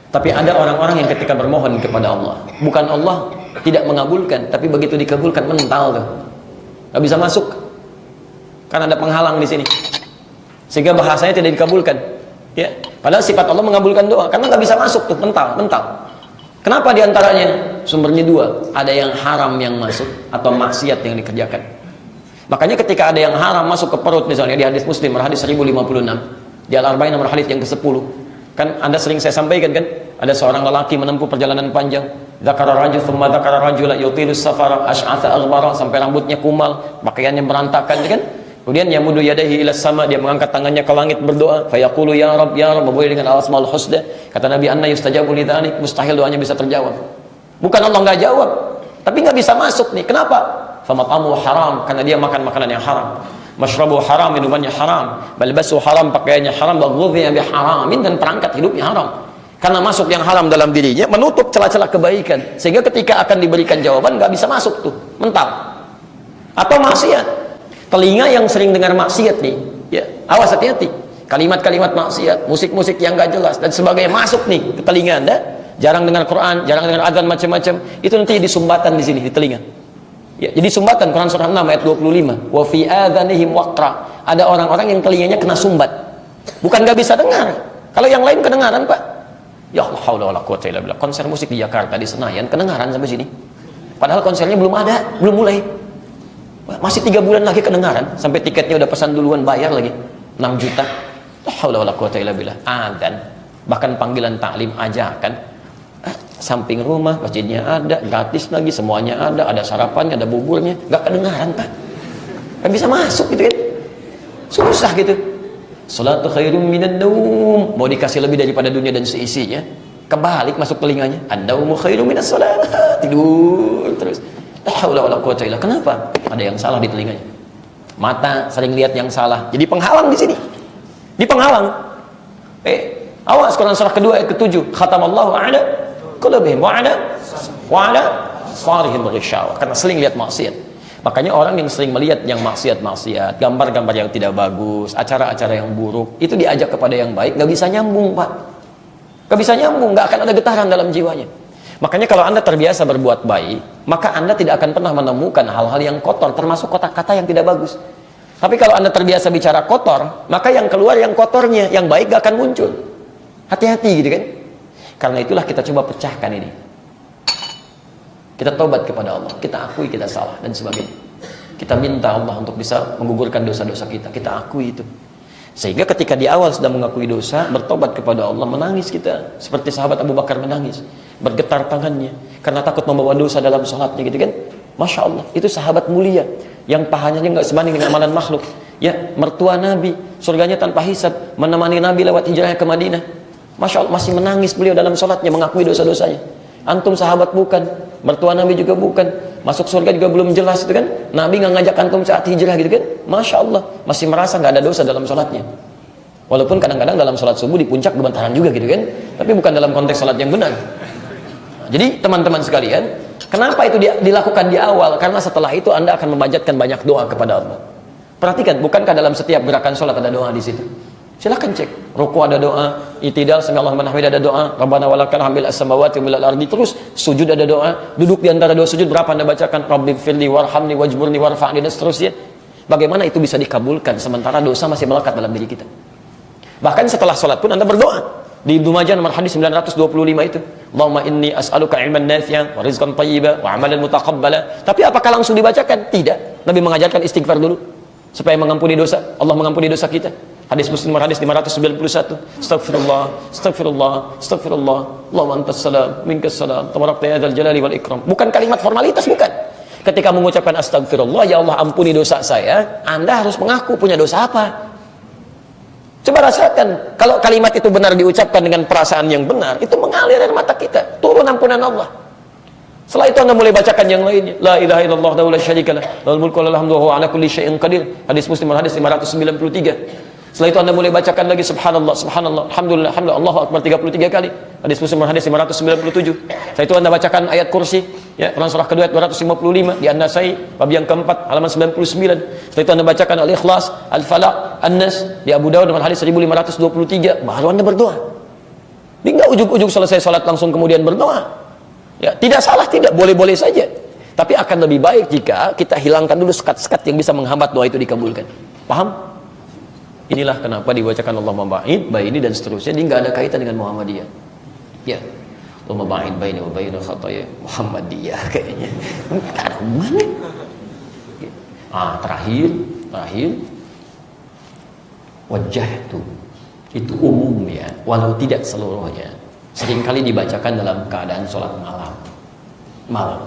Tapi ada orang-orang yang ketika bermohon kepada Allah, bukan Allah tidak mengabulkan, tapi begitu dikabulkan mental tuh, nggak bisa masuk, kan ada penghalang di sini, sehingga bahasanya tidak dikabulkan. Ya, padahal sifat Allah mengabulkan doa, karena nggak bisa masuk tuh, mental. Kenapa diantaranya? Sumbernya dua. Ada yang haram yang masuk atau maksiat yang dikerjakan. Makanya ketika ada yang haram masuk ke perut, misalnya di hadis Muslim, hadis 1056, di Al-Arba'in nomor hadis yang ke-10. Kan Anda sering saya sampaikan kan, ada seorang lelaki menempuh perjalanan panjang. Dzakara rajul thumma dzakara rajula yutilu safara asy'atha aghbara, sampai rambutnya kumal, pakaiannya berantakan kan? Kemudian yamudu yadayhi ila sama, dia mengangkat tangannya ke langit berdoa, fayaqulu ya Rabb berdoa dengan al-asmaul husna. Kata Nabi, anna yustajabu lidzalik, mustahil doanya bisa terjawab. Bukan Allah nggak jawab, tapi nggak bisa masuk nih. Kenapa? Famatamu haram, karena dia makan makanan yang haram. Mashrabu haram, minumannya haram. Balbasu haram, pakaiannya haram. Baghudhiya biharamin, dan perangkat hidupnya haram. Karena masuk yang haram dalam dirinya menutup celah-celah kebaikan, sehingga ketika akan diberikan jawaban nggak bisa masuk tuh, mental. Atau maksiat. Telinga yang sering dengar maksiat nih, ya, awas hati-hati. Kalimat-kalimat maksiat, musik-musik yang nggak jelas dan sebagainya masuk nih ke telinga Anda. Jarang dengar Quran, jarang dengar azan macam-macam. Itu nanti jadi sumbatan di sini di telinga. Ya, jadi sumbatan. Quran surah 6 ayat 25. Wa fi adhanihim waqra. Ada orang-orang yang telinganya kena sumbat. Bukan nggak bisa dengar. Kalau yang lain kedengaran, Pak. Ya Allah, haula wala quwwata illa billah. Konser musik di Jakarta di Senayan kedengaran sampai sini. Padahal konsernya belum ada, belum mulai. Masih 3 bulan lagi kedengaran, sampai tiketnya udah pesan duluan, bayar lagi 6 juta. La haula wala quwwata illa billah. Adzan, bahkan panggilan taklim ajakan, samping rumah masjidnya ada, gratis lagi, semuanya ada sarapannya, ada buburnya, nggak kedengaran Pak. Nggak bisa masuk gitu kan, susah gitu. Salatu khairum minan naum, mau dikasih lebih daripada dunia dan seisinya, kebalik masuk telinganya. An-naumu khairum minas salat, tidur terus. La haula wala quwwata illa. Kenapa? Ada yang salah di telinganya. Mata sering lihat yang salah, jadi penghalang di sini. Di penghalang. Awas, Quran surah kedua ayat ke-7. Khatamallahu ala qulubihim wa ala sarihim ghishawa. Karena sering lihat maksiat. Makanya orang yang sering melihat yang maksiat-maksiat, gambar-gambar yang tidak bagus, acara-acara yang buruk, itu diajak kepada yang baik, nggak bisa nyambung Pak. Nggak bisa nyambung, nggak akan ada getaran dalam jiwanya. Makanya kalau Anda terbiasa berbuat baik, maka Anda tidak akan pernah menemukan hal-hal yang kotor, termasuk kata-kata yang tidak bagus. Tapi kalau Anda terbiasa bicara kotor, maka yang keluar yang kotornya, yang baik gak akan muncul. Hati-hati gitu kan. Karena itulah kita coba pecahkan ini. Kita tobat kepada Allah, kita akui kita salah dan sebagainya. Kita minta Allah untuk bisa menggugurkan dosa-dosa kita, kita akui itu. Sehingga ketika di awal sudah mengakui dosa, bertobat kepada Allah, menangis kita seperti sahabat Abu Bakar menangis, bergetar tangannya karena takut membawa dosa dalam sholatnya gitu kan. Masya Allah, itu sahabat mulia yang pahanya nggak sebanding dengan amalan makhluk. Ya, mertua Nabi, surganya tanpa hisab, menemani Nabi lewat hijrahnya ke Madinah. Masya Allah, masih menangis beliau dalam sholatnya, mengakui dosa-dosanya. Antum sahabat bukan, mertua Nabi juga bukan, masuk surga juga belum jelas itu kan. Nabi nggak ngajak antum saat hijrah gitu kan. Masya Allah, masih merasa nggak ada dosa dalam sholatnya. Walaupun kadang-kadang dalam sholat subuh di puncak gemetaran juga gitu kan, tapi bukan dalam konteks sholat yang benar. Jadi teman-teman sekalian, kenapa itu dilakukan di awal? Karena setelah itu Anda akan memanjatkan banyak doa kepada Allah. Perhatikan, bukankah dalam setiap gerakan sholat ada doa di situ? Silahkan cek. Ruku ada doa, itidal sami Allahu liman hamidah ada doa, Rabbana walakal hamdul as-samawati wal ardi, terus sujud ada doa, duduk di antara dua sujud berapa Anda bacakan Rabbighfirli warhamni wajburni warfa'ni dan seterusnya. Bagaimana itu bisa dikabulkan sementara dosa masih melekat dalam diri kita? Bahkan setelah sholat pun Anda berdoa. Di Ibnu Majah nomor hadis 925 itu, Allahumma inni as'aluka ilman nafi'an wa rizqan thayyiban wa amalan mutaqabbala. Tapi apakah langsung dibacakan? Tidak. Nabi mengajarkan istighfar dulu supaya mengampuni dosa. Allah mengampuni dosa kita. Hadis Muslim nomor hadis 591. Astagfirullah, astagfirullah, astagfirullah. Allahumma antas salam, minkas salam, tabarakta ya dzal jalali wal ikram. Bukan kalimat formalitas, bukan. Ketika mengucapkan astagfirullah, ya Allah ampuni dosa saya, Anda harus mengaku punya dosa apa. Coba rasakan, kalau kalimat itu benar diucapkan dengan perasaan yang benar, itu mengalir dari mata kita, turun ampunan Allah. Setelah itu Anda mulai bacakan yang lainnya. La ilaha illallah wa la syarikalah, lahul mulku wa lahul hamdu wa huwa ala kulli syai'in qadir. Hadis Muslim hadis 593. Setelah itu Anda mulai bacakan lagi subhanallah, subhanallah, alhamdulillah, alhamdulillah, Allahu akbar 33 kali. Hadis Muslim hadis 597. Setelah itu Anda bacakan ayat kursi, ya, Quran surah kedua ayat 255 di An-Nasai bab yang keempat halaman 99. Setelah itu Anda bacakan Al-Ikhlas, Al-Falaq, An-Nas di Abu Dawud nomor hadis 1523, baru Anda berdoa. Ini enggak ujug-ujug selesai salat langsung kemudian berdoa. Ya, tidak salah, tidak, boleh-boleh saja. Tapi akan lebih baik jika kita hilangkan dulu sekat-sekat yang bisa menghambat doa itu dikabulkan. Paham? Inilah kenapa dibacakan Allahumma ba'id baini dan seterusnya. Ini nggak ada kaitan dengan Muhammadiyah. Ya, Allahumma ba'id baini wa baina khataya Muhammadiyah kayaknya. Ada hubungannya. Terakhir wajjahtu itu umum ya, walau tidak seluruhnya. Seringkali dibacakan dalam keadaan sholat malam.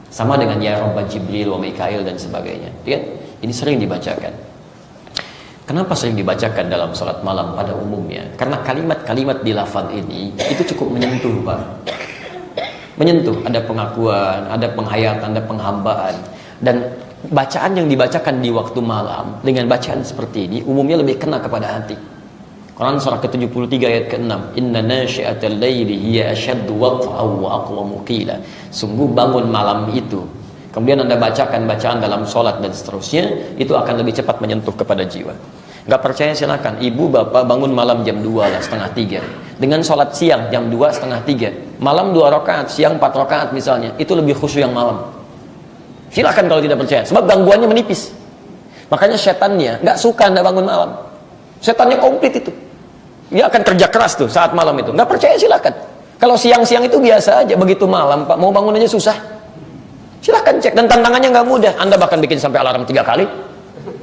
Sama dengan ya Rabba Jibril wa Mikail dan sebagainya. Lihat, ini sering dibacakan. Kenapa sering dibacakan dalam sholat malam pada umumnya? Karena kalimat-kalimat di lafaz ini itu cukup menyentuh, Pak. Menyentuh, ada pengakuan, ada penghayatan, ada penghambaan. Dan bacaan yang dibacakan di waktu malam dengan bacaan seperti ini umumnya lebih kena kepada hati. Quran surah ke-73 ayat ke-6, Inna nasyi'atal laili hiya asyaddu wat'an wa aqwamu qila. Sungguh bangun malam itu, kemudian Anda bacakan bacaan dalam sholat dan seterusnya, itu akan lebih cepat menyentuh kepada jiwa. Gak percaya silakan, ibu bapak bangun malam jam 2 lah, setengah 3 dengan sholat siang jam 2 setengah 3, malam 2 rakaat, siang 4 rakaat misalnya, itu lebih khusyuk yang malam. Silakan kalau tidak percaya, sebab gangguannya menipis. Makanya setannya gak suka Anda bangun malam. Setannya komplit itu, dia akan kerja keras tuh saat malam itu. Gak percaya silakan. Kalau siang-siang itu biasa aja, begitu malam Pak mau bangun aja susah. Silahkan cek, dan tantangannya nggak mudah. Anda bahkan bikin sampai alarm 3 kali.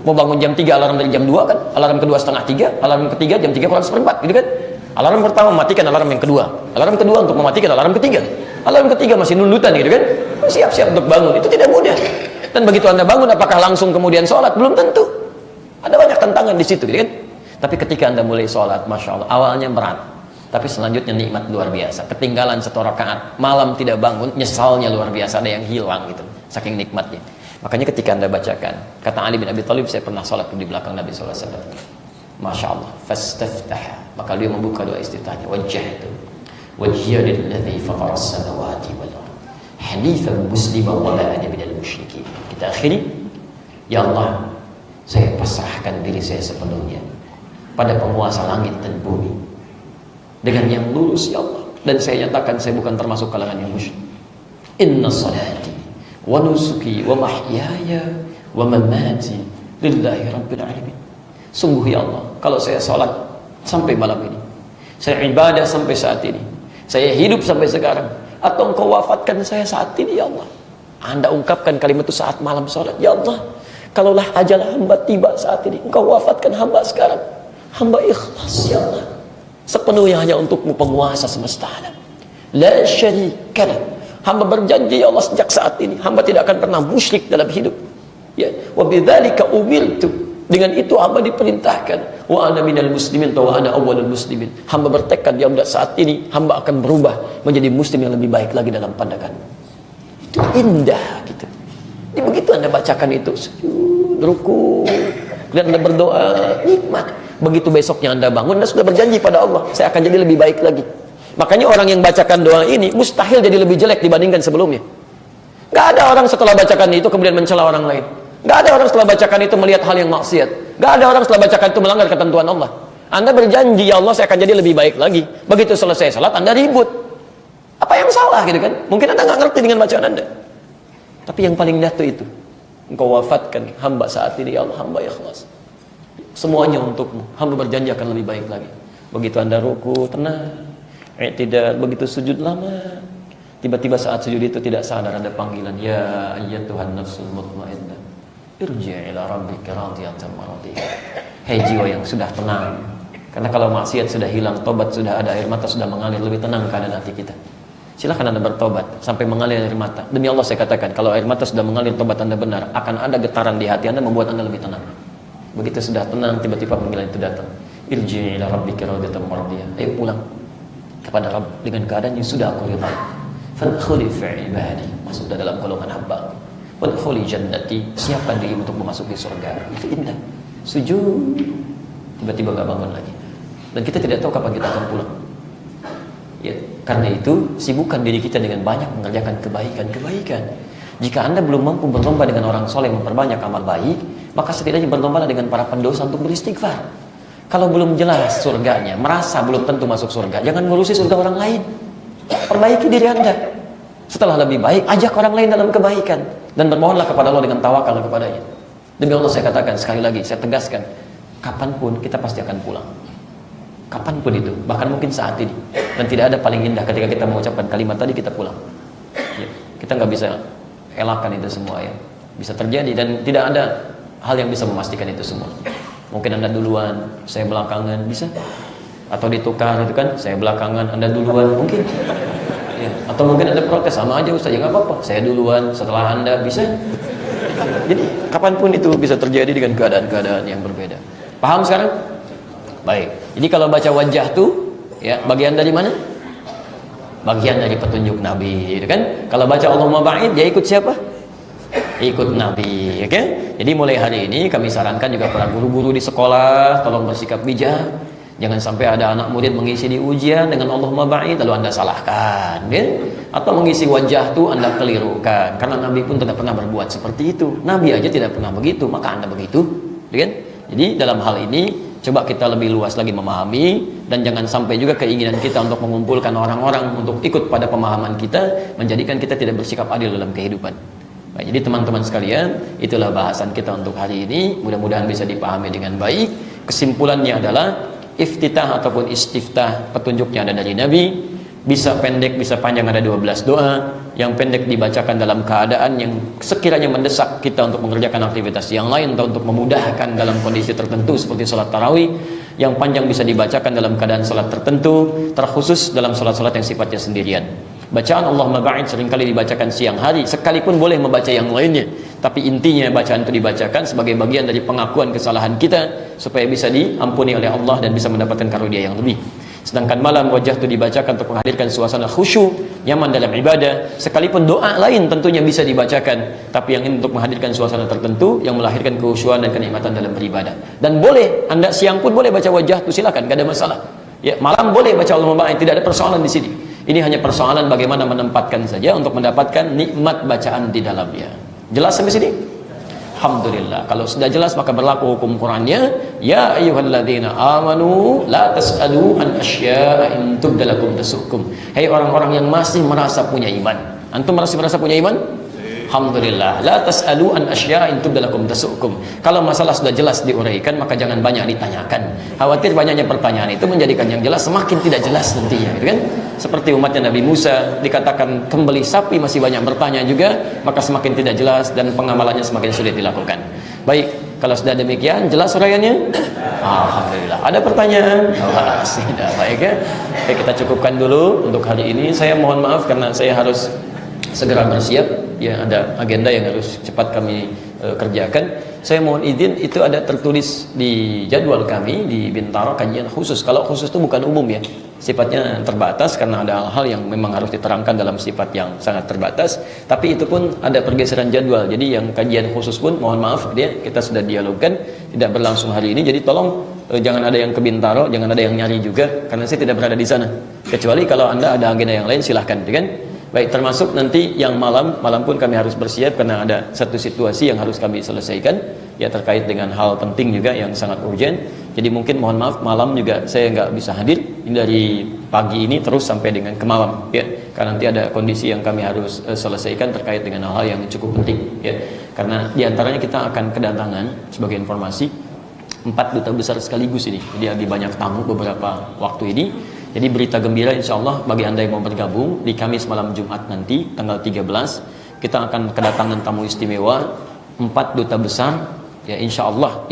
Mau bangun jam 3, alarm dari jam 2 kan, alarm kedua setengah 3, alarm ketiga jam 3 kurang seperempat gitu kan. Alarm pertama matikan alarm yang kedua, alarm kedua untuk mematikan alarm ketiga, alarm ketiga masih nundutan gitu kan, siap-siap untuk bangun. Itu tidak mudah. Dan begitu Anda bangun, apakah langsung kemudian sholat? Belum tentu. Ada banyak tantangan di situ gitu kan. Tapi ketika Anda mulai sholat, Masya Allah, awalnya berat, tapi selanjutnya nikmat luar biasa. Ketinggalan 1 rakaat, malam tidak bangun, nyesalnya luar biasa, ada yang hilang gitu, saking nikmatnya. Makanya ketika Anda bacakan, kata Ali bin Abi Thalib, saya pernah sholat di belakang Nabi SAW, Masya Allah, fastaftah, maka dia membuka doa istiftahnya, wajjahtu wajhiya lilladzi fatara as-samawati wal ardh hanifan musliman wa la ana minal musyrikin. Kita akhiri, ya Allah, saya pasrahkan diri saya sepenuhnya pada penguasa langit dan bumi dengan yang lurus, ya Allah, dan saya nyatakan saya bukan termasuk kalangan yang musyrik. Inna salati wa nusuki wa mahyaya wa mamati lillahi rabbil alamin. Sungguh ya Allah, kalau saya sholat sampai malam ini, saya ibadah sampai saat ini, saya hidup sampai sekarang, atau Engkau wafatkan saya saat ini, ya Allah, Anda ungkapkan kalimat itu saat malam sholat, ya Allah, kalaulah ajal hamba tiba saat ini, Engkau wafatkan hamba sekarang, hamba ikhlas ya Allah, sepenuhnya hanya untukmu penguasa semesta alam, la syarikalah. Hamba berjanji ya Allah, sejak saat ini hamba tidak akan pernah musyrik dalam hidup, ya, wa bidzalika umirtu, dengan itu hamba diperintahkan, wa ana minal muslimin wa ana awwalul muslimin. Hamba bertekad ya Allah, saat ini hamba akan berubah menjadi muslim yang lebih baik lagi dalam pandanganmu. Itu indah gitu. Jadi begitu Anda bacakan itu, sujud, ruku, dan Anda berdoa, nikmat. Begitu besoknya Anda bangun, Anda sudah berjanji pada Allah, saya akan jadi lebih baik lagi. Makanya orang yang bacakan doa ini mustahil jadi lebih jelek dibandingkan sebelumnya. Gak ada orang setelah bacakan itu kemudian mencela orang lain. Gak ada orang setelah bacakan itu melihat hal yang maksiat. Gak ada orang setelah bacakan itu melanggar ketentuan Allah. Anda berjanji, ya Allah saya akan jadi lebih baik lagi. Begitu selesai salat Anda ribut. Apa yang salah gitu kan? Mungkin Anda nggak ngerti dengan bacaan Anda. Tapi yang paling indah itu Engkau wafatkan hamba saat ini, ya Allah, hamba ikhlas. Semuanya untukmu. Hamba berjanji akan lebih baik lagi. Begitu Anda ruku, tenang. Tidak begitu sujud lama. Tiba-tiba saat sujud itu tidak sadar ada panggilan, ya ayyatuhan nafsul mutmainnah, irji' ila rabbika radiyatan mardiyah. Hei jiwa yang sudah tenang. Karena kalau maksiat sudah hilang, tobat sudah ada, air mata sudah mengalir, lebih tenang keadaan hati kita. Silakan Anda bertobat sampai mengalir air mata. Demi Allah saya katakan, kalau air mata sudah mengalir, tobat Anda benar, akan ada getaran di hati Anda membuat Anda lebih tenang. Begitu sudah tenang, tiba-tiba panggilan itu datang. Irji' ila rabbika radiyatan mardiyah. Ayo pulang kepada Rabb dengan keadaan yang sudah aku ridha. Fadkhuli fi ibadi, masuklah dalam golongan hamba. Wadkhuli jannati, siapkan diri untuk memasuki surga. Itu indah. Sujud, tiba-tiba gak bangun lagi. Dan kita tidak tahu kapan kita akan pulang. Ya, karena itu sibukkan diri kita dengan banyak mengerjakan kebaikan. Jika Anda belum mampu berlomba dengan orang soleh memperbanyak amal baik, maka setidaknya berlombalah dengan para pendosa untuk beristighfar. Kalau belum jelas surganya, merasa belum tentu masuk surga, jangan ngurusi surga orang lain. Perbaiki diri Anda. Setelah lebih baik, ajak orang lain dalam kebaikan dan bermohonlah kepada Allah dengan tawakal kepadanya. Demi Allah saya katakan sekali lagi, saya tegaskan, kapanpun kita pasti akan pulang. Kapanpun itu, bahkan mungkin saat ini. Dan tidak ada paling indah ketika kita mengucapkan kalimat tadi kita pulang. Ya, kita nggak bisa elakkan itu semua ya. Bisa terjadi dan tidak ada hal yang bisa memastikan itu semua. Mungkin Anda duluan, saya belakangan, bisa? Atau ditukar itu kan, saya belakangan, Anda duluan, mungkin. Ya, atau mungkin ada protes, sama aja Ustaz, ya nggak apa-apa, saya duluan, setelah Anda, bisa? Jadi kapanpun itu bisa terjadi dengan keadaan-keadaan yang berbeda. Paham sekarang? Baik. Jadi kalau baca wajah tuh, ya bagian dari mana? Bagian dari petunjuk Nabi, gitu kan? Kalau baca Allahumma ba'id, dia ikut siapa? Ikut Nabi, oke? Jadi mulai hari ini kami sarankan juga para guru-guru di sekolah, tolong bersikap bijak. Jangan sampai ada anak murid mengisi di ujian dengan Allahumma ba'id lalu Anda salahkan, ya? Atau mengisi wajah tuh Anda kelirukan. Karena Nabi pun tidak pernah berbuat seperti itu. Nabi aja tidak pernah begitu, maka Anda begitu, ya kan? Jadi dalam hal ini coba kita lebih luas lagi memahami dan jangan sampai juga keinginan kita untuk mengumpulkan orang-orang untuk ikut pada pemahaman kita menjadikan kita tidak bersikap adil dalam kehidupan. Baik, jadi teman-teman sekalian, itulah bahasan kita untuk hari ini. Mudah-mudahan bisa dipahami dengan baik. Kesimpulannya adalah iftitah ataupun istiftah, petunjuknya ada dari Nabi. Bisa pendek, bisa panjang, ada 12 doa. Yang pendek dibacakan dalam keadaan yang sekiranya mendesak kita untuk mengerjakan aktivitas yang lain atau untuk memudahkan dalam kondisi tertentu seperti sholat tarawih. Yang panjang bisa dibacakan dalam keadaan sholat tertentu, terkhusus dalam sholat-sholat yang sifatnya sendirian. Bacaan Allahumma ba'id seringkali dibacakan siang hari, sekalipun boleh membaca yang lainnya, tapi intinya bacaan itu dibacakan sebagai bagian dari pengakuan kesalahan kita supaya bisa diampuni oleh Allah dan bisa mendapatkan karunia yang lebih. Sedangkan malam wajah itu dibacakan untuk menghadirkan suasana khusyuk, nyaman dalam ibadah. Sekalipun doa lain tentunya bisa dibacakan, tapi yang ini untuk menghadirkan suasana tertentu yang melahirkan kekhusyuan dan kenikmatan dalam beribadah. Dan boleh Anda siang pun boleh baca wajah itu, silakan, gak ada masalah. Ya, malam boleh baca Allahumma ba'id, tidak ada persoalan di sini. Ini hanya persoalan bagaimana menempatkan saja untuk mendapatkan nikmat bacaan di dalamnya. Jelas sampai sini? Alhamdulillah. Kalau sudah jelas maka berlaku hukum Qur'annya, ya ayyuhalladzina amanu la tas'alu an asya'a in tubdalakum tasukum. Hai orang-orang yang masih merasa punya iman. Antum masih merasa punya iman? Alhamdulillah. La tas'alu an asya'a in tubdalakum tasukum. Kalau masalah sudah jelas diuraikan maka jangan banyak ditanyakan. Khawatir banyaknya pertanyaan itu menjadikan yang jelas semakin tidak jelas nantinya, gitu kan? Seperti umatnya Nabi Musa, dikatakan kembali sapi masih banyak bertanya juga, maka semakin tidak jelas dan pengamalannya semakin sulit dilakukan. Baik, kalau sudah demikian jelas uraiannya? Alhamdulillah. Ada pertanyaan? Sudah, baik ya. Oke, kita cukupkan dulu untuk hari ini. Saya mohon maaf karena saya harus segera bersiap. Ya, ada agenda yang harus cepat kami kerjakan. Saya mohon izin, itu ada tertulis di jadwal kami di Bintaro kajian khusus. Kalau khusus itu bukan umum ya, sifatnya terbatas karena ada hal-hal yang memang harus diterangkan dalam sifat yang sangat terbatas. Tapi itu pun ada pergeseran jadwal. Jadi yang kajian khusus pun mohon maaf dia kita sudah dialogkan tidak berlangsung hari ini. Jadi tolong jangan ada yang ke Bintaro, jangan ada yang nyari juga karena saya tidak berada di sana. Kecuali kalau Anda ada agenda yang lain silahkan, kan? Baik, termasuk nanti yang malam pun kami harus bersiap karena ada satu situasi yang harus kami selesaikan ya terkait dengan hal penting juga yang sangat urgent. Jadi mungkin mohon maaf malam juga saya nggak bisa hadir dari pagi ini terus sampai dengan ke malam ya, karena nanti ada kondisi yang kami harus selesaikan terkait dengan hal-hal yang cukup penting ya. Karena diantaranya kita akan kedatangan sebagai informasi 4 duta besar sekaligus ini. Jadi lagi banyak tamu beberapa waktu ini. Jadi berita gembira insya Allah bagi anda yang mau bergabung di Kamis malam Jumat nanti tanggal 13 kita akan kedatangan tamu istimewa 4 duta besar ya, insya Allah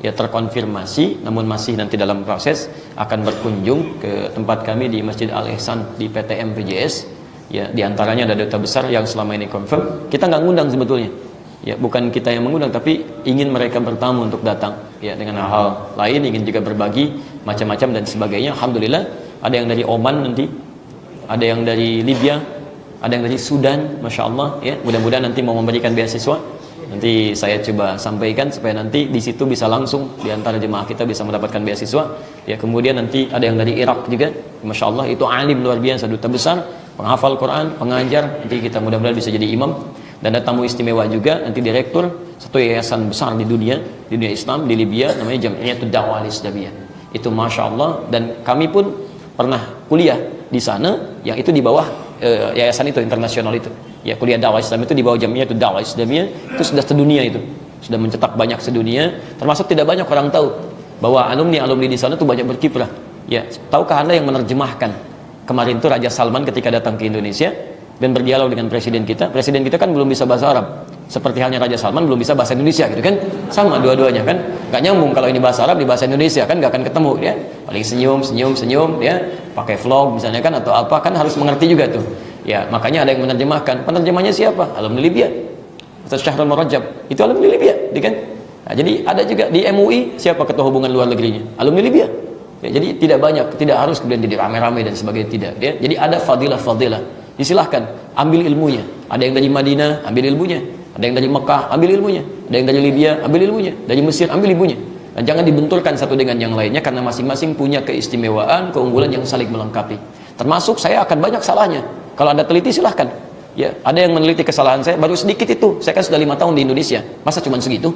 ya terkonfirmasi, namun masih nanti dalam proses akan berkunjung ke tempat kami di Masjid Al Ihsan di PTM PJS ya. Diantaranya ada duta besar yang selama ini confirm, kita nggak ngundang sebetulnya ya, bukan kita yang mengundang tapi ingin mereka bertamu untuk datang ya, dengan hal lain ingin juga berbagi macam-macam dan sebagainya. Alhamdulillah ada yang dari Oman nanti, ada yang dari Libya, ada yang dari Sudan, Masya Allah ya. Mudah-mudahan nanti mau memberikan beasiswa, nanti saya coba sampaikan supaya nanti di situ bisa langsung di antara jemaah kita bisa mendapatkan beasiswa ya. Kemudian nanti ada yang dari Irak juga, Masya Allah itu alim luar biasa, duta besar, penghafal Quran, pengajar, nanti kita mudah-mudahan bisa jadi imam. Dan ada tamu istimewa juga nanti direktur satu yayasan besar di dunia Islam di Libya, namanya Jam'iyatud Da'wah Al-Islamiyah. Itu Masya Allah, dan kami pun pernah kuliah di sana yang itu di bawah yayasan itu internasional itu ya, kuliah dakwah Islam itu di bawah Jam'iyatud Da'wah Al-Islamiyah. Itu sudah sedunia, itu sudah mencetak banyak sedunia, termasuk tidak banyak orang tahu bahwa alumni di sana tuh banyak berkiprah ya. Tahukah anda yang menerjemahkan kemarin itu Raja Salman ketika datang ke Indonesia dan berdialog dengan presiden kita kan belum bisa bahasa Arab, seperti halnya Raja Salman belum bisa bahasa Indonesia gitu kan, sama dua-duanya kan nggak nyambung. Kalau ini bahasa Arab di bahasa Indonesia kan nggak akan ketemu ya, paling senyum ya, pakai vlog misalnya kan atau apa kan, harus mengerti juga tuh ya. Makanya ada yang menerjemahkan, penerjemahnya siapa? Alumni Libya, Ustaz Syahrul Murajab itu alumni Libya kan. Nah, jadi ada juga di MUI siapa ketua hubungan luar negerinya? Alumni Libya ya. Jadi tidak banyak, tidak harus kemudian jadi rame-rame dan sebagainya, tidak ya. Jadi ada fadilah, disilahkan ambil ilmunya. Ada yang dari Madinah, ambil ilmunya. Ada yang dari Mekah, ambil ilmunya. Ada yang dari Libya, ambil ilmunya. Dari Mesir, ambil ilmunya. Dan jangan dibenturkan satu dengan yang lainnya, karena masing-masing punya keistimewaan, keunggulan yang saling melengkapi. Termasuk saya akan banyak salahnya. Kalau anda teliti silahkan ya. Ada yang meneliti kesalahan saya baru sedikit itu, saya kan sudah 5 tahun di Indonesia, masa cuma segitu?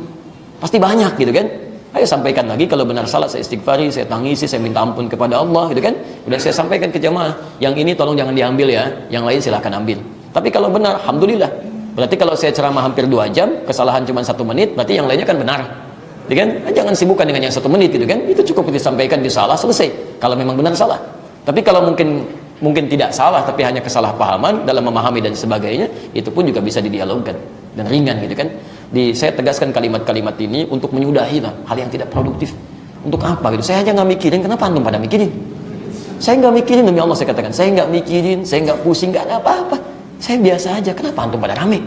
Pasti banyak gitu kan. Ayo sampaikan lagi, kalau benar salah saya istighfari, saya tangisi, saya minta ampun kepada Allah gitu kan. Udah saya sampaikan ke jemaah, yang ini tolong jangan diambil ya, yang lain silahkan ambil. Tapi kalau benar, alhamdulillah. Berarti kalau saya ceramah hampir 2 jam, kesalahan cuma 1 menit, berarti yang lainnya kan benar. Gitu kan? Jangan sibukkan dengan yang 1 menit gitu kan. Itu cukup disampaikan, disalah, selesai. Kalau memang benar salah. Tapi kalau mungkin tidak salah, tapi hanya kesalahpahaman dalam memahami dan sebagainya, itu pun juga bisa didialogkan dan ringan gitu kan. Saya tegaskan kalimat-kalimat ini untuk menyudahi hal yang tidak produktif. Untuk apa gitu? Saya aja nggak mikirin, kenapa antum pada mikirin? Saya nggak mikirin, demi Allah saya katakan, saya nggak mikirin, saya nggak pusing, nggak ada apa-apa. Saya biasa aja, kenapa antum pada rame?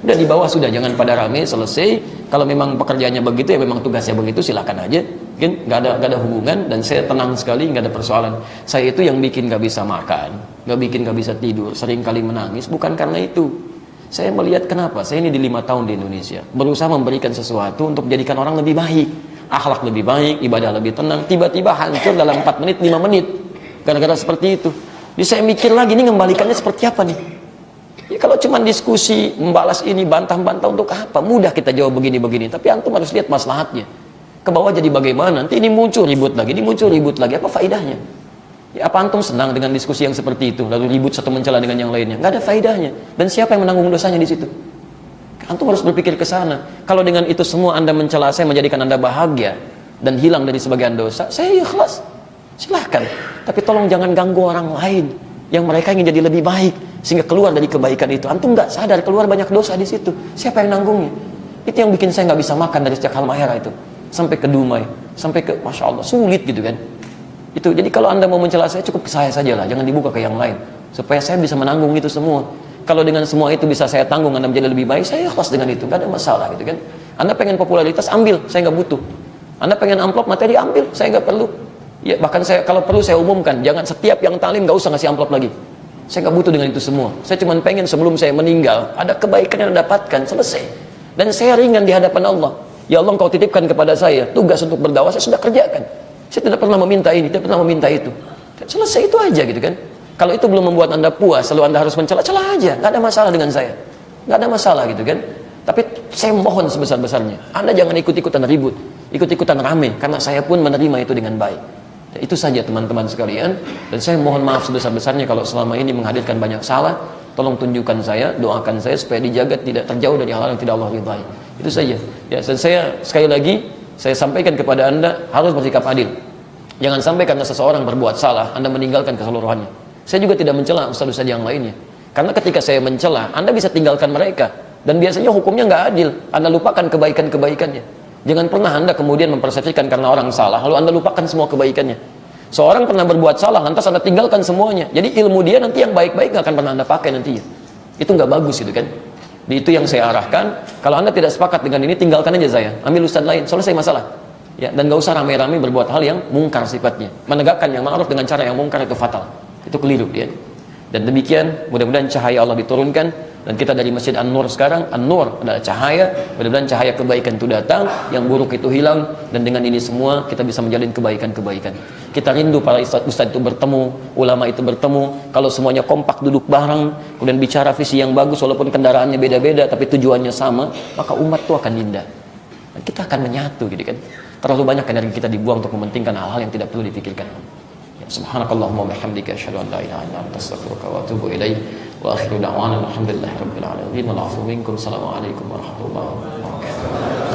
Udah di bawah sudah, jangan pada rame, selesai. Kalau memang pekerjaannya begitu ya, memang tugasnya begitu, silakan aja. Mungkin nggak ada hubungan, dan saya tenang sekali, nggak ada persoalan. Saya itu yang bikin nggak bisa makan, nggak bikin nggak bisa tidur, sering kali menangis, bukan karena itu. Saya melihat kenapa saya ini di 5 tahun di Indonesia berusaha memberikan sesuatu untuk menjadikan orang lebih baik, akhlak lebih baik, ibadah lebih tenang, tiba-tiba hancur dalam 4 menit 5 menit gara-gara seperti itu. Jadi saya mikir lagi, ini ngembalikannya seperti apa nih ya. Kalau cuma diskusi membalas ini, bantah-bantah untuk apa, mudah kita jawab begini-begini, tapi antum harus lihat maslahatnya ke bawah. Jadi bagaimana nanti ini muncul ribut lagi, apa faedahnya ya? Apa antum senang dengan diskusi yang seperti itu, lalu ribut satu mencela dengan yang lainnya? Nggak ada faedahnya. Dan siapa yang menanggung dosanya di situ? Antum harus berpikir ke sana. Kalau dengan itu semua anda mencela saya, menjadikan anda bahagia dan hilang dari sebagian dosa, saya ikhlas, silahkan. Tapi tolong jangan ganggu orang lain yang mereka ingin jadi lebih baik sehingga keluar dari kebaikan itu. Antum nggak sadar keluar banyak dosa di situ. Siapa yang nanggungnya? Itu yang bikin saya nggak bisa makan dari sejak Halmahera itu sampai ke Dumai, sampai ke Masya Allah, sulit gitu kan. Itu. Jadi kalau anda mau mencela saya, cukup ke saya saja lah, jangan dibuka ke yang lain, supaya saya bisa menanggung itu semua. Kalau dengan semua itu bisa saya tanggung, anda menjadi lebih baik, saya ikhlas dengan itu, gak ada masalah gitu kan. Anda pengen popularitas, ambil, saya nggak butuh. Anda pengen amplop materi, ambil, saya nggak perlu ya. Bahkan saya kalau perlu saya umumkan, jangan setiap yang talim nggak usah ngasih amplop lagi. Saya nggak butuh dengan itu semua. Saya cuma pengen sebelum saya meninggal ada kebaikan yang anda dapatkan, selesai. Dan saya ringan di hadapan Allah. Ya Allah, Engkau titipkan kepada saya tugas untuk berdakwah, saya sudah kerjakan. Saya tidak pernah meminta ini, tidak pernah meminta itu. Selesai, itu aja gitu kan. Kalau itu belum membuat anda puas, lalu anda harus mencela, celah aja, nggak ada masalah dengan saya, nggak ada masalah gitu kan. Tapi saya mohon sebesar-besarnya, anda jangan ikut-ikutan ribut. ikut-ikutan rame, karena saya pun menerima itu dengan baik. Dan itu saja teman-teman sekalian. Dan saya mohon maaf sebesar-besarnya kalau selama ini menghadirkan banyak salah. Tolong tunjukkan saya, doakan saya supaya dijaga tidak terjauh dari hal yang tidak Allah ridhai. Itu saja. Ya, dan saya sekali lagi saya sampaikan kepada Anda harus bersikap adil. Jangan sampai karena seseorang berbuat salah Anda meninggalkan keseluruhannya. Saya juga tidak mencela ustaz-ustaz yang lainnya. Karena ketika saya mencela, Anda bisa tinggalkan mereka. Dan biasanya hukumnya nggak adil. Anda lupakan kebaikan-kebaikannya. Jangan pernah Anda kemudian mempersepsikan karena orang salah, lalu Anda lupakan semua kebaikannya. Seorang pernah berbuat salah, lantas Anda tinggalkan semuanya. Jadi ilmu dia nanti yang baik-baik nggak akan pernah Anda pakai nantinya. Itu nggak bagus itu kan. Itu yang saya arahkan. Kalau Anda tidak sepakat dengan ini, tinggalkan aja saya. Ambil ustaz lain, selesai masalah. Ya, dan nggak usah rame-rame berbuat hal yang mungkar sifatnya. Menegakkan yang ma'ruf dengan cara yang mungkar itu fatal. Itu keliru dia. Dan demikian, mudah-mudahan cahaya Allah diturunkan. Dan kita dari Masjid An-Nur sekarang, An-Nur adalah cahaya. Mudah-mudahan cahaya kebaikan itu datang, yang buruk itu hilang. Dan dengan ini semua kita bisa menjalin kebaikan-kebaikan. Kita rindu para ustaz itu bertemu, ulama itu bertemu. Kalau semuanya kompak duduk bareng, kemudian bicara visi yang bagus, walaupun kendaraannya beda-beda, tapi tujuannya sama, maka umat itu akan indah. Dan kita akan menyatu gitu kan. Terlalu banyak energi kita dibuang untuk mementingkan hal-hal yang tidak perlu dipikirkan. Subhanakallahumma bihamdika asyhadu an la ilaha illa anta astaghfiruka wa atubu ilaik wa akhiru da'wana alhamdulillahi rabbil alamin wal 'afwu minkum. Assalamualaikum warahmatullahi wabarakatuh.